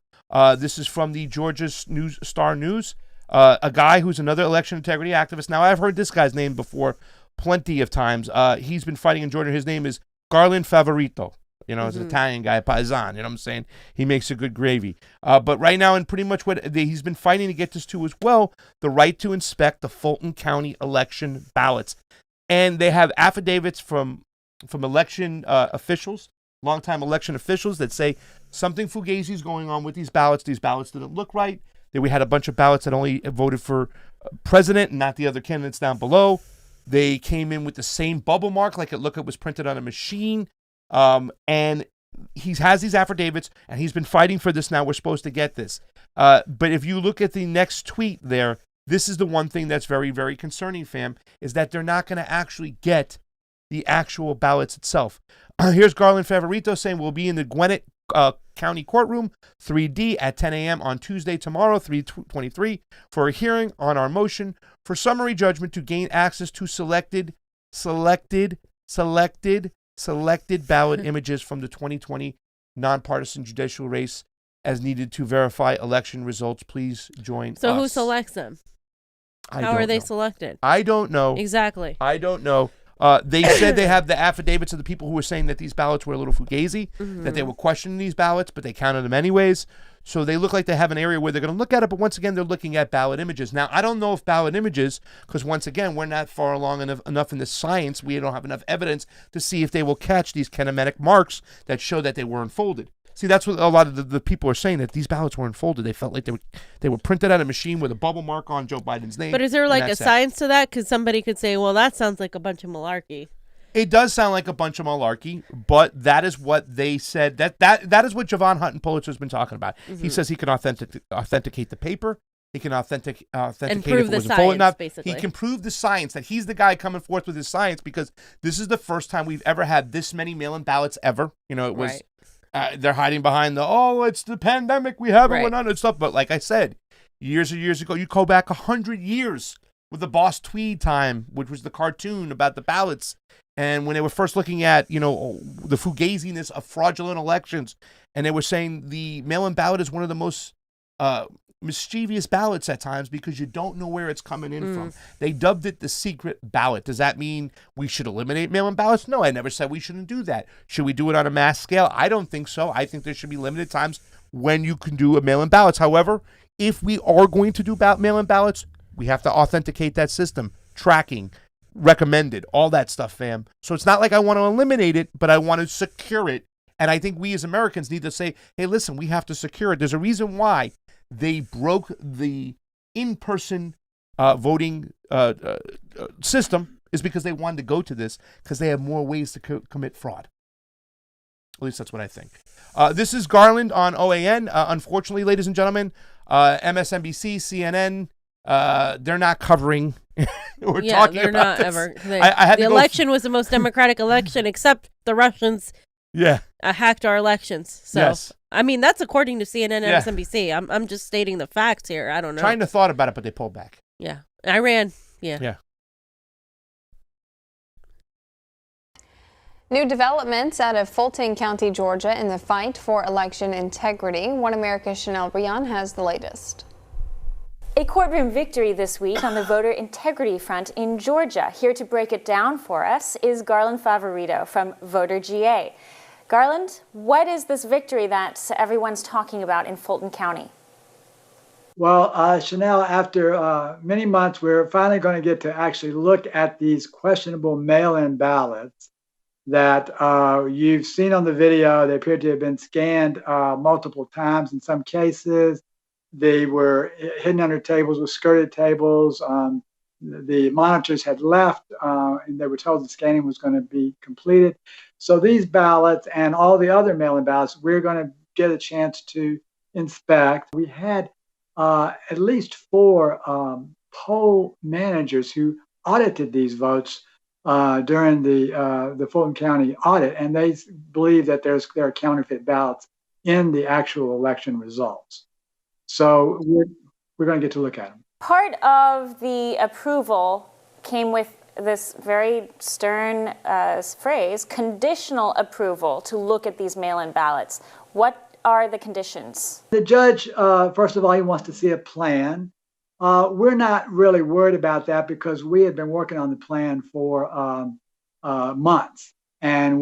A: This is from the Georgia Star News. A guy who's another election integrity activist. Now, I've heard this guy's name before plenty of times. He's been fighting in Georgia. His name is Garland Favorito. You know, he's an Italian guy, paisan. You know what I'm saying? He makes a good gravy. But right now, and pretty much what he's been fighting to get this to as well, the right to inspect the Fulton County election ballots. And they have affidavits from election officials, longtime election officials, that say something fugazi is going on with these ballots. These ballots didn't look right. We had a bunch of ballots that only voted for president and not the other candidates down below. They came in with the same bubble mark, like it was printed on a machine. And he has these affidavits, and he's been fighting for this now. We're supposed to get this. But if you look at the next tweet there, this is the one thing that's very, very concerning, fam, is that they're not going to actually get the actual ballots itself. Here's Garland Favorito saying we'll be in the Gwinnett County Courtroom 3D at 10 a.m. on Tuesday, tomorrow, 3/23, for a hearing on our motion for summary judgment to gain access to selected ballot images from the 2020 nonpartisan judicial race as needed to verify election results. Please join us.
B: So who selects them? How are they selected?
A: I don't know.
B: Exactly.
A: I don't know. They said they have the affidavits of the people who were saying that these ballots were a little fugazi, that they were questioning these ballots, but they counted them anyways. So they look like they have an area where they're going to look at it, but once again, they're looking at ballot images. Now, I don't know if ballot images, because once again, we're not far along enough in the science, we don't have enough evidence to see if they will catch these kinematic marks that show that they were unfolded. See, that's what a lot of the people are saying, that these ballots were unfolded. They felt like they were printed on a machine with a bubble mark on Joe Biden's name.
B: But is there like a science to that? Because somebody could say, well, that sounds like a bunch of malarkey.
A: It does sound like a bunch of malarkey, but that is what they said. That is what Javon Hutton Pulitzer's been talking about. He says he can authenticate the paper. He can authenticate if it was unfolded enough. Basically. He can prove the science, that he's the guy coming forth with his science, because this is the first time we've ever had this many mail-in ballots ever. You know, it was... they're hiding behind it's the pandemic, we haven't went on and stuff. But like I said, years and years ago, you go back 100 years with the Boss Tweed time, which was the cartoon about the ballots. And when they were first looking at, the fugaziness of fraudulent elections, and they were saying the mail-in ballot is one of the most mischievous ballots at times because you don't know where it's coming in from. They dubbed it the secret ballot. Does that mean we should eliminate mail-in ballots? No, I never said we shouldn't do that. Should we do it on a mass scale? I don't think so. I think there should be limited times when you can do a mail-in ballots. However, if we are going to do mail-in ballots, we have to authenticate that system, tracking, recommended, all that stuff, fam. So it's not like I want to eliminate it, but I want to secure it. And I think we as Americans need to say, hey, listen, we have to secure it. There's a reason why they broke the in-person voting system, is because they wanted to go to this because they have more ways to commit fraud. At least that's what I think. This is Garland on OAN. Unfortunately, ladies and gentlemen, MSNBC, CNN, they're not covering or talking
B: they're
A: about
B: not
A: this.
B: ever.
A: The
B: election was the most democratic election, except the Russians hacked our elections. So,
A: yes.
B: I mean, that's according to CNN and MSNBC. I'm just stating the facts here. I don't know.
A: Trying to thought about it, but they pulled back.
B: Yeah. Iran. Yeah.
K: New developments out of Fulton County, Georgia in the fight for election integrity. One America's Chanel Brion has the latest.
L: A courtroom victory this week on the voter integrity front in Georgia. Here to break it down for us is Garland Favorito from Voter GA. Garland, what is this victory that everyone's talking about in Fulton County?
M: Well, Chanel, after many months, we're finally going to get to actually look at these questionable mail-in ballots that you've seen on the video. They appear to have been scanned multiple times in some cases. They were hidden under tables with skirted tables. The monitors had left, and they were told the scanning was going to be completed. So these ballots and all the other mail-in ballots, we're going to get a chance to inspect. We had at least 4 poll managers who audited these votes during the Fulton County audit, and they believe that there are counterfeit ballots in the actual election results. So we're going to get to look at them.
L: Part of the approval came with this very stern phrase, conditional approval to look at these mail-in ballots. What are the conditions?
M: The judge, first of all, he wants to see a plan. We're not really worried about that because we had been working on the plan for months. And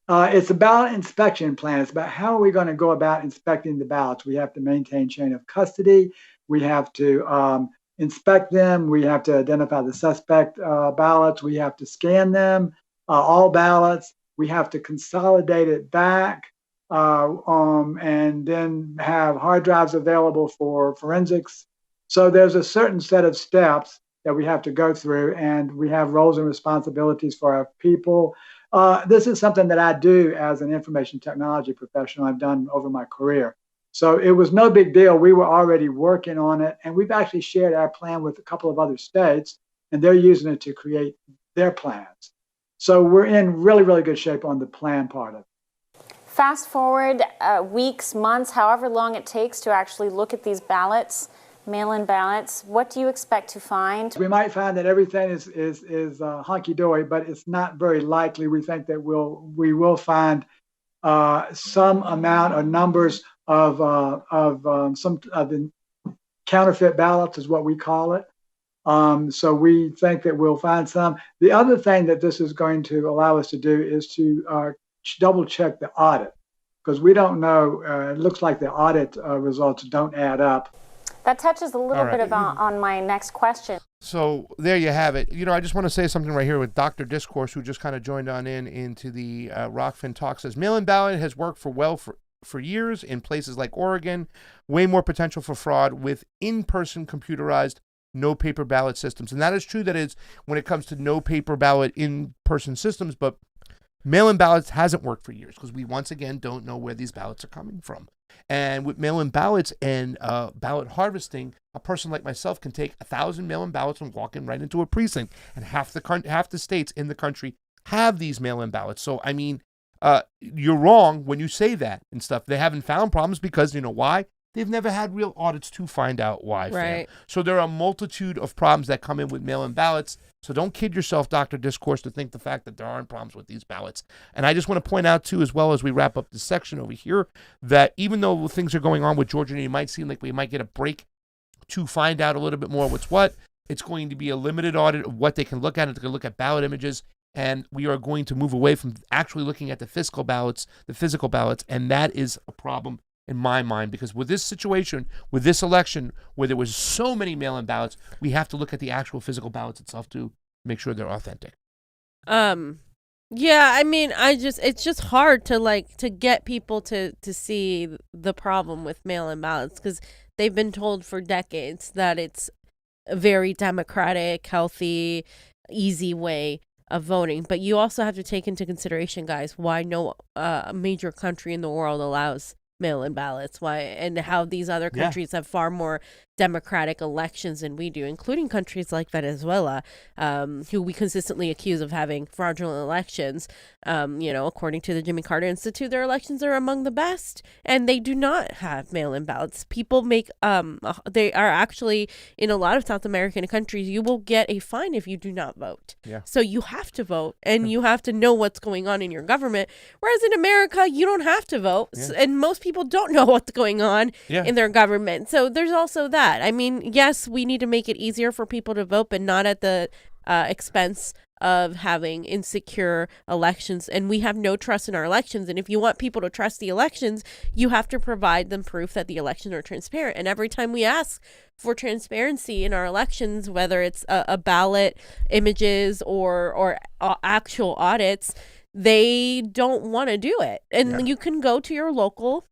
M: it's a ballot inspection plan. It's about how are we going to go about inspecting the ballots. We have to maintain chain of custody. We have to inspect them. We have to identify the suspect ballots. We have to scan them, all ballots. We have to consolidate it back and then have hard drives available for forensics. So there's a certain set of steps that we have to go through, and we have roles and responsibilities for our people. This is something that I do as an information technology professional. I've done over my career. So it was no big deal. We were already working on it, and we've actually shared our plan with a couple of other states, and they're using it to create their plans. So we're in really, really good shape on the plan part of it.
L: Fast forward weeks, months, however long it takes to actually look at these ballots, mail-in ballots. What do you expect to find?
M: We might find that everything is hunky-dory, but it's not very likely. We think that we will find some amount or numbers of some of the counterfeit ballots is what we call it. So we think that we'll find some. The other thing that this is going to allow us to do is to double check the audit, because we don't know. It looks like the audit results don't add up.
L: That touches a little bit about on my next question.
A: So there you have it. I just want to say something right here with Dr. Discourse, who just kind of joined on into the Rokfin talk. Says mail-in ballot has worked for years in places like Oregon. Way more potential for fraud with in-person computerized no paper ballot systems. And that is true. That is when it comes to no paper ballot in-person systems, but mail-in ballots hasn't worked for years because we once again don't know where these ballots are coming from. And with mail-in ballots and ballot harvesting, a person like myself can take 1,000 mail-in ballots and walk in right into a precinct. And half the states in the country have these mail-in ballots. So, I mean, you're wrong when you say that and stuff. They haven't found problems because, you know why? They've never had real audits to find out why.
B: Right.
A: So there are a multitude of problems that come in with mail-in ballots. So don't kid yourself, Dr. Discourse, to think the fact that there aren't problems with these ballots. And I just want to point out, too, as well as we wrap up this section over here, that even though things are going on with Georgia and it might seem like we might get a break to find out a little bit more what's what, it's going to be a limited audit of what they can look at. They're going to look at ballot images, and we are going to move away from actually looking at the physical ballots, and that is a problem in my mind, because with this situation, with this election, where there was so many mail-in ballots, we have to look at the actual physical ballots itself to make sure they're authentic.
B: Yeah, I mean, it's just hard to get people to see the problem with mail-in ballots, because they've been told for decades that it's a very democratic, healthy, easy way of voting. But you also have to take into consideration, guys, why no major country in the world allows mail-in ballots, and how these other countries have far more democratic elections than we do, including countries like Venezuela, who we consistently accuse of having fraudulent elections. According to the Jimmy Carter Institute, their elections are among the best, and they do not have mail-in ballots. People make they are actually, in a lot of South American countries, you will get a fine if you do not vote. So you have to vote, and you have to know what's going on in your government, whereas in America you don't have to vote, and most people don't know what's going on in their government. So there's also that. I mean, yes, we need to make it easier for people to vote, but not at the expense of having insecure elections. And we have no trust in our elections. And if you want people to trust the elections, you have to provide them proof that the elections are transparent. And every time we ask for transparency in our elections, whether it's a ballot, images, or actual audits, they don't want to do it. And you can go to your local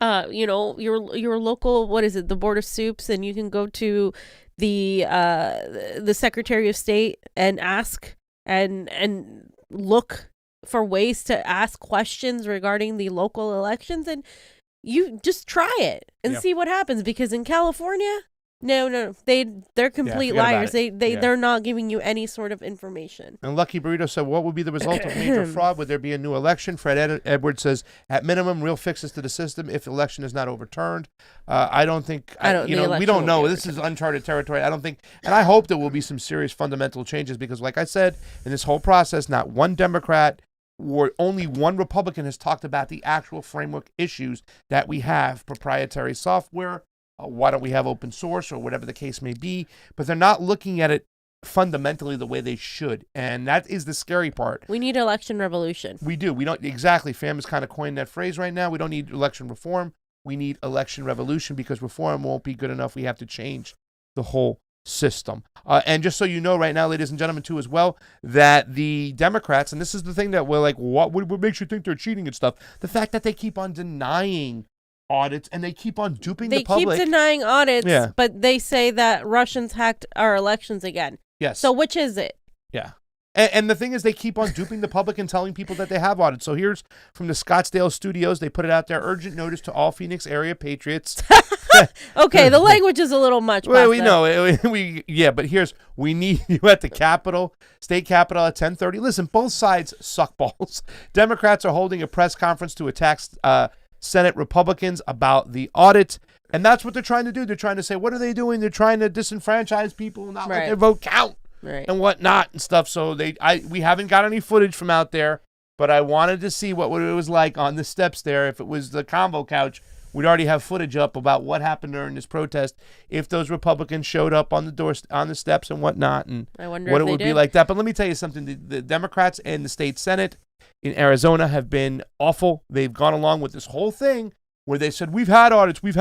B: your local, what is it, the Board of Soups, and you can go to the Secretary of State and ask and look for ways to ask questions regarding the local elections, and you just try it and see what happens, because in California No. They're complete
A: forget about
B: liars.
A: it.
B: They're not giving you any sort of information.
A: And Lucky Burrito said, what would be the result of major fraud? Would there be a new election? Fred Edwards says, at minimum, real fixes to the system if the election is not overturned. I don't think, we don't know. This is uncharted territory. I don't think, and I hope there will be some serious fundamental changes because, like I said, in this whole process, not one Democrat or only one Republican has talked about the actual framework issues that we have, proprietary software. Why don't we have open source or whatever the case may be? But they're not looking at it fundamentally the way they should. And that is the scary part.
B: We need election revolution.
A: We do. We don't exactly. FAM has kind of coined that phrase right now. We don't need election reform. We need election revolution because reform won't be good enough. We have to change the whole system. And just so you know right now, ladies and gentlemen, too, as well, that the Democrats, and this is the thing that we're like, what makes you think they're cheating and stuff? The fact that they keep on denying audits and they keep on duping the public.
B: They keep denying audits, but they say that Russians hacked our elections again.
A: Yes.
B: So which is it?
A: Yeah. And the thing is, they keep on duping the public and telling people that they have audits. So here's from the Scottsdale studios. They put it out there. Urgent notice to all Phoenix area patriots.
B: Okay, the language is a little much.
A: Well, we know. But we need you at the Capitol, state Capitol at 10:30. Listen, both sides suck balls. Democrats are holding a press conference to attack Senate Republicans about the audit. And that's what they're trying to do. They're trying to say, what are they doing? They're trying to disenfranchise people, not let their vote count and whatnot and stuff. So we haven't got any footage from out there, but I wanted to see what it was like on the steps there. If it was the Convo Couch, we'd already have footage up about what happened during this protest. If those Republicans showed up on the door, on the steps and whatnot, and
B: I wonder
A: what
B: if
A: it would
B: they
A: be
B: did.
A: like that. But let me tell you something. The Democrats and the state Senate in Arizona have been awful. They've gone along with this whole thing where they said, we've had audits. And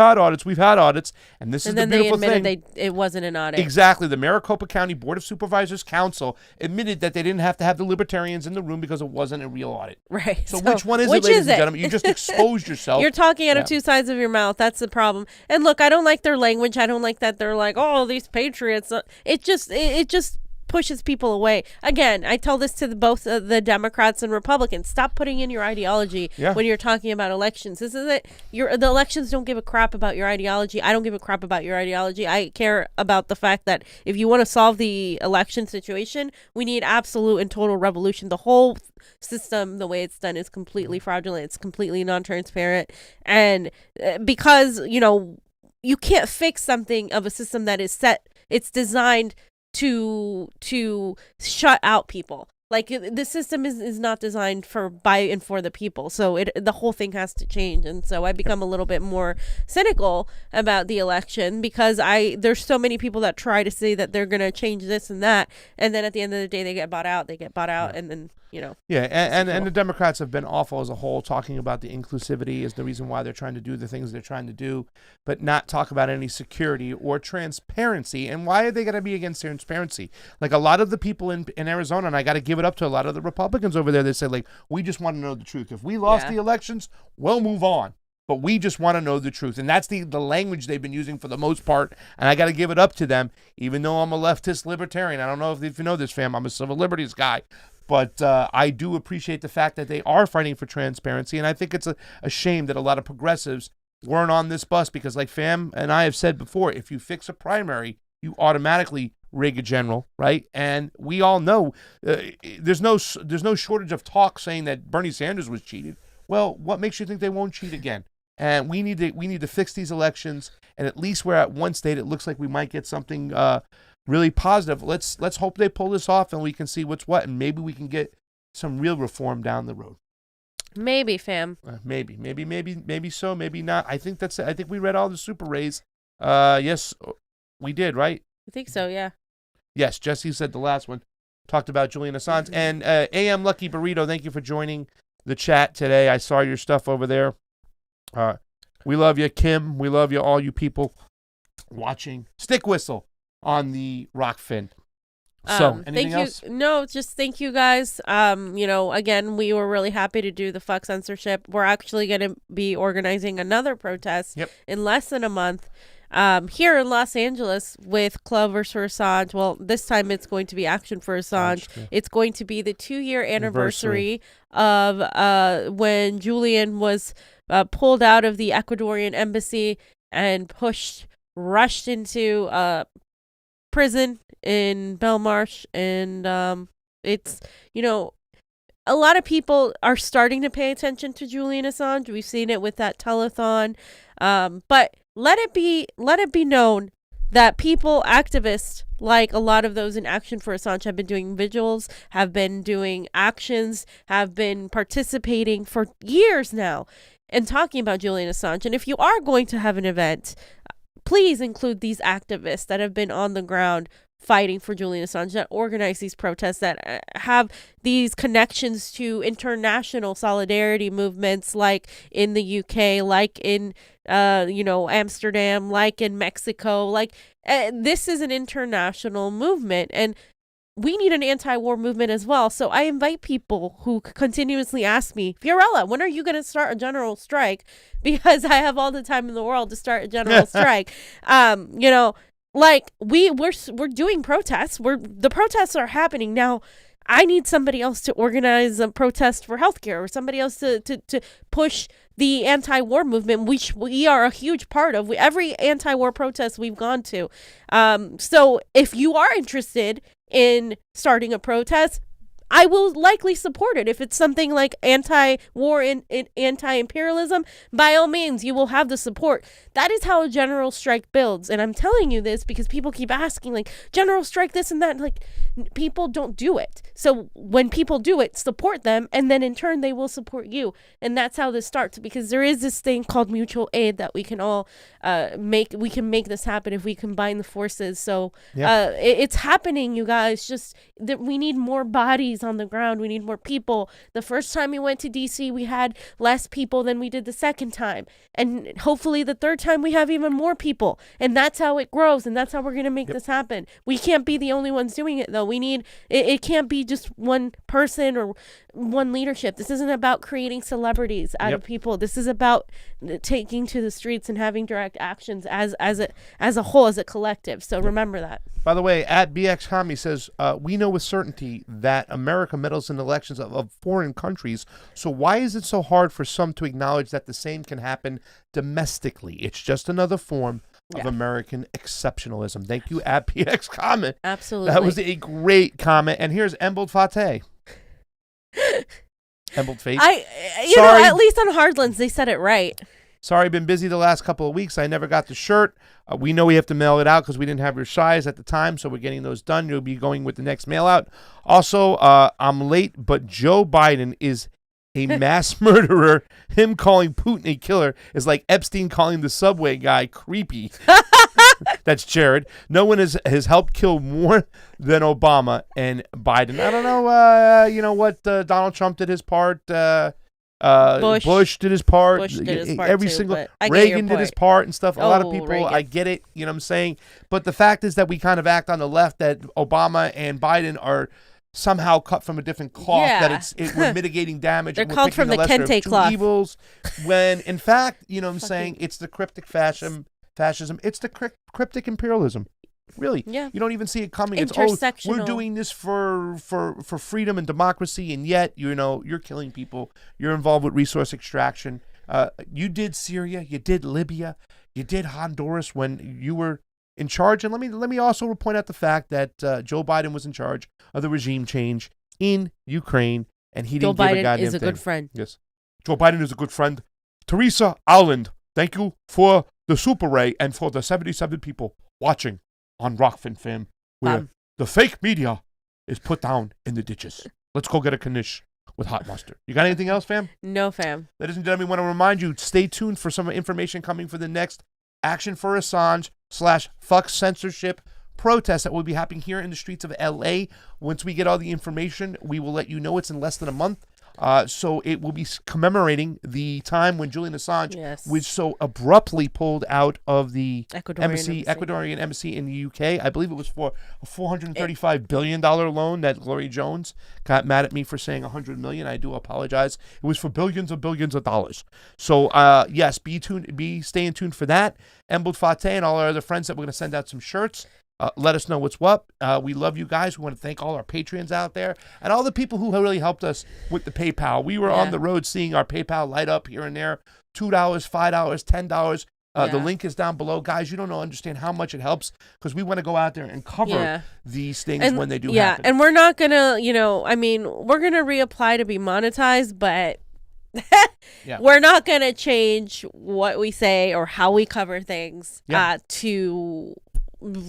A: this is the beautiful thing.
B: And then they admitted it wasn't an audit.
A: Exactly. The Maricopa County Board of Supervisors Council admitted that they didn't have to have the libertarians in the room because it wasn't a real audit.
B: Right.
A: So which one is it, ladies and gentlemen? You just exposed yourself.
B: You're talking out of two sides of your mouth. That's the problem. And look, I don't like their language. I don't like that they're like, oh, these patriots. It just pushes people away. Again, I tell this to both the Democrats and Republicans. Stop putting in your ideology when you're talking about elections. This is it. The elections don't give a crap about your ideology. I don't give a crap about your ideology. I care about the fact that if you want to solve the election situation, we need absolute and total revolution. The whole system, the way it's done, is completely fraudulent. It's completely non-transparent. And because, you can't fix something of a system that is set. It's designed to shut out people. Like the system is not designed by and for the people. So the whole thing has to change. And so I become a little bit more cynical about the election because there's so many people that try to say that they're going to change this and that. And then at the end of the day, they get bought out. And then,
A: Yeah. And the Democrats have been awful as a whole, talking about the inclusivity is the reason why they're trying to do the things they're trying to do, but not talk about any security or transparency. And why are they going to be against transparency? Like a lot of the people in Arizona, and I got to give it up to a lot of the Republicans over there, they say, like, we just want to know the truth. If we lost the elections, we'll move on. But we just want to know the truth. And that's the language they've been using for the most part. And I got to give it up to them, even though I'm a leftist libertarian. I don't know if you know this, fam. I'm a civil liberties guy. But I do appreciate the fact that they are fighting for transparency. And I think it's a shame that a lot of progressives weren't on this bus because, like Fam and I have said before, if you fix a primary, you automatically rig a general, right? And we all know there's no shortage of talk saying that Bernie Sanders was cheated. Well, what makes you think they won't cheat again? And we need to fix these elections. And at least we're at one state. It looks like we might get something really positive. Let's hope they pull this off and we can see what's what, and maybe we can get some real reform down the road.
B: Maybe, fam.
A: Maybe so, maybe not. I think that's it. I think we read all the Super Rays. Yes, we did, right?
B: I think so, yeah.
A: Yes, Jesse said the last one. Talked about Julian Assange. And AM Lucky Burrito, thank you for joining the chat today. I saw your stuff over there. We love you, Kim. We love you, all you people watching. Stick whistle on the Rokfin. So, anything else?
B: No, just thank you guys. Again, we were really happy to do the Fuck Censorship. We're actually going to be organizing another protest in less than a month here in Los Angeles with Clovers for Assange. Well, this time it's going to be Action for Assange. It's going to be the 2-year anniversary of when Julian was pulled out of the Ecuadorian embassy and pushed rushed into prison in Belmarsh, and it's, a lot of people are starting to pay attention to Julian Assange. We've seen it with that telethon, but let it be known that people, activists, like a lot of those in Action for Assange, have been doing vigils, have been doing actions, have been participating for years now and talking about Julian Assange. And if you are going to have an event, please include these activists that have been on the ground fighting for Julian Assange, that organize these protests, that have these connections to international solidarity movements, like in the UK, like in Amsterdam, like in Mexico. Like this is an international movement, and we need an anti-war movement as well. So I invite people who continuously ask me, Fiorella, when are you going to start a general strike? Because I have all the time in the world to start a general strike. Like we're doing protests. The protests are happening now. I need somebody else to organize a protest for healthcare, or somebody else to push the anti-war movement, which we are a huge part of. Every anti-war protest we've gone to. So if you are interested in starting a protest, I will likely support it. If it's something like anti-war and anti-imperialism, by all means, you will have the support. That is how a general strike builds. And I'm telling you this because people keep asking, like, general strike this and that. Like, people don't do it. So when people do it, support them, and then in turn, they will support you. And that's how this starts, because there is this thing called mutual aid that we can all make. We can make this happen if we combine the forces. So it's happening, you guys. Just that we need more bodies on the ground. We need more people. The first time we went to DC, we had less people than we did the second time, and hopefully the third time we have even more people, and that's how it grows, and that's how we're going to make this happen. We can't be the only ones doing it, though. We need it can't be just one person or one leadership. This isn't about creating celebrities out of people. This is about taking to the streets and having direct actions as a whole, as a collective. So remember that.
A: By the way, at BX Kami says, we know with certainty that America meddles in elections of foreign countries. So why is it so hard for some to acknowledge that the same can happen domestically? It's just another form of American exceptionalism. Thank you, at BX Comment.
B: Absolutely.
A: That was a great comment. And here's Embold Fateh. Embold Fate.
B: At least on Hardlands, they said it right.
A: Sorry, been busy the last couple of weeks. I never got the shirt. We know we have to mail it out because we didn't have your size at the time, so we're getting those done. You'll be going with the next mail out. Also, I'm late, but Joe Biden is a mass murderer. Him calling Putin a killer is like Epstein calling the subway guy creepy. That's Jared. No one has helped kill more than Obama and Biden. I don't know. What Donald Trump did his part. Bush did his part.
B: Bush did his part
A: Every
B: too,
A: single
B: but
A: Reagan did his part and stuff. A lot of people,
B: Reagan.
A: I get it. You know what I'm saying? But the fact is that we kind of act on the left that Obama and Biden are somehow cut from a different cloth.
B: Yeah.
A: That we're mitigating damage.
B: They're
A: and we're
B: called
A: picking
B: from the
A: lesser of
B: kente
A: two
B: cloth.
A: evils. When in fact, you know what I'm saying? It's the cryptic fascism. It's the cryptic imperialism. Really,
B: yeah.
A: You don't even see it coming. It's we're doing this for freedom and democracy, and yet you're killing people. You're involved with resource extraction. You did Syria, you did Libya, you did Honduras when you were in charge. And let me also point out the fact that Joe Biden was in charge of the regime change in Ukraine, and he didn't give a goddamn thing.
B: Joe Biden is a good friend.
A: Yes, Joe Biden is a good friend. Teresa Alland, thank you for the Super Ray and for the 77 people watching on Rokfin, fam, where the fake media is put down in the ditches. Let's go get a knish with hot mustard. You got anything else, fam?
B: No, fam.
A: Ladies and gentlemen, I want to remind you, stay tuned for some information coming for the next Action for Assange / fuck censorship protest that will be happening here in the streets of LA. Once we get all the information, we will let you know. It's in less than a month. So it will be commemorating the time when Julian Assange was so abruptly pulled out of the Ecuadorian embassy in the UK. I believe it was for a $435 billion loan that Gloria Jones got mad at me for saying $100 million. I do apologize. It was for billions of dollars. So yes, staying tuned for that. Embold Fateh and all our other friends that we're going to send out some shirts. Let us know what's what. We love you guys. We want to thank all our Patreons out there and all the people who really helped us with the PayPal. We were on the road seeing our PayPal light up here and there. $2, $5, $10. The link is down below. Guys, you don't understand how much it helps because we want to go out there and cover these things when they do happen.
B: And we're not going to, we're going to reapply to be monetized, but we're not going to change what we say or how we cover things to...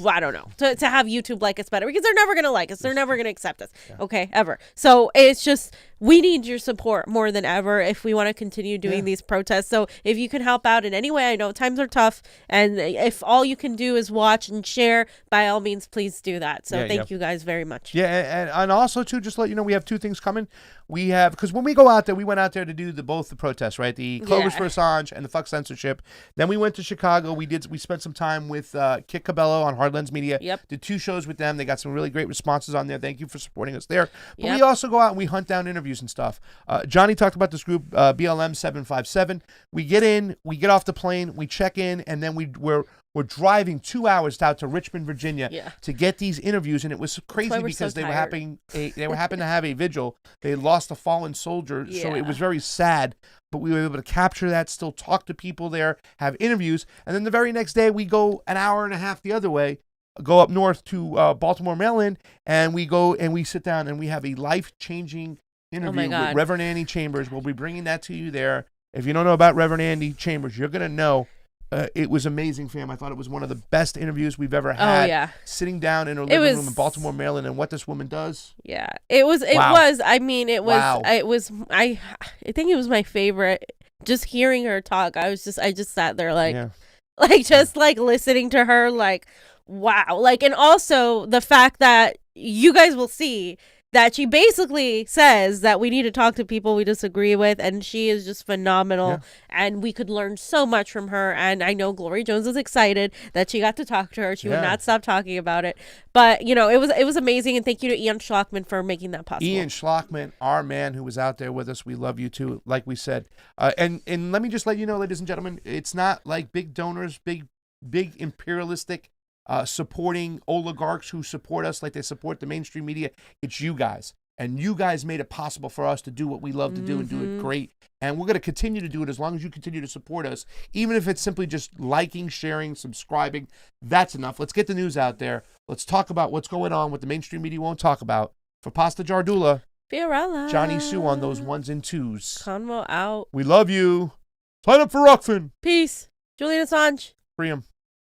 B: I don't know, to have YouTube like us better, because they're never going to like us. They're never going to accept us. Okay, ever. So it's just, we need your support more than ever if we want to continue doing these protests. So if you can help out in any way, I know times are tough. And if all you can do is watch and share, by all means, please do that. So thank you guys very much.
A: Yeah. And also too, just to let you know, we have two things coming. We have, because when we go out there, we went out there to do both the protests, right? The Clovers for Assange and the Fuck Censorship. Then we went to Chicago. We spent some time with Kit Cabello on Hard Lens Media. Did 2 shows with them. They got some really great responses on there. Thank you for supporting us there. But we also go out and we hunt down interviews and stuff. Johnny talked about this group, BLM 757. We get in, we get off the plane, we check in, and then we're driving 2 hours out to Richmond, Virginia to get these interviews, and it was crazy because they were happening to have a vigil. They lost a fallen soldier, so it was very sad. But we were able to capture that, still talk to people there, have interviews, and then the very next day we go an hour and a half the other way, go up north to Baltimore, Maryland, and we go and we sit down and we have a life-changing interview with Reverend Andy Chambers. We'll be bringing that to you there. If you don't know about Reverend Andy Chambers, you're going to know. It was amazing, fam. I thought it was one of the best interviews we've ever had.
B: Oh, yeah.
A: Sitting down in her living room in Baltimore, Maryland, and what this woman does.
B: Yeah. It was. I mean, it was.
A: Wow.
B: It was. I think it was my favorite. Just hearing her talk, I just sat there like listening to her, like, wow. Like, and also the fact that you guys will see that she basically says that we need to talk to people we disagree with, and she is just phenomenal, and we could learn so much from her. And I know Glory Jones is excited that she got to talk to her. She would not stop talking about it. But it was amazing, and thank you to Ian Schlockman for making that possible.
A: Ian Schlockman, our man who was out there with us, we love you too, like we said. And let me just let you know, ladies and gentlemen, it's not like big donors, big imperialistic supporting oligarchs who support us like they support the mainstream media. It's you guys. And you guys made it possible for us to do what we love to do and do it great. And we're going to continue to do it as long as you continue to support us. Even if it's simply just liking, sharing, subscribing, that's enough. Let's get the news out there. Let's talk about what's going on, what the mainstream media won't talk about. For Pasta Jardula,
B: Fiorella,
A: Johnny Sue on those 1s and 2s.
B: Convo out.
A: We love you. Sign up for Rokfin.
B: Peace. Julian Assange.
A: Free him.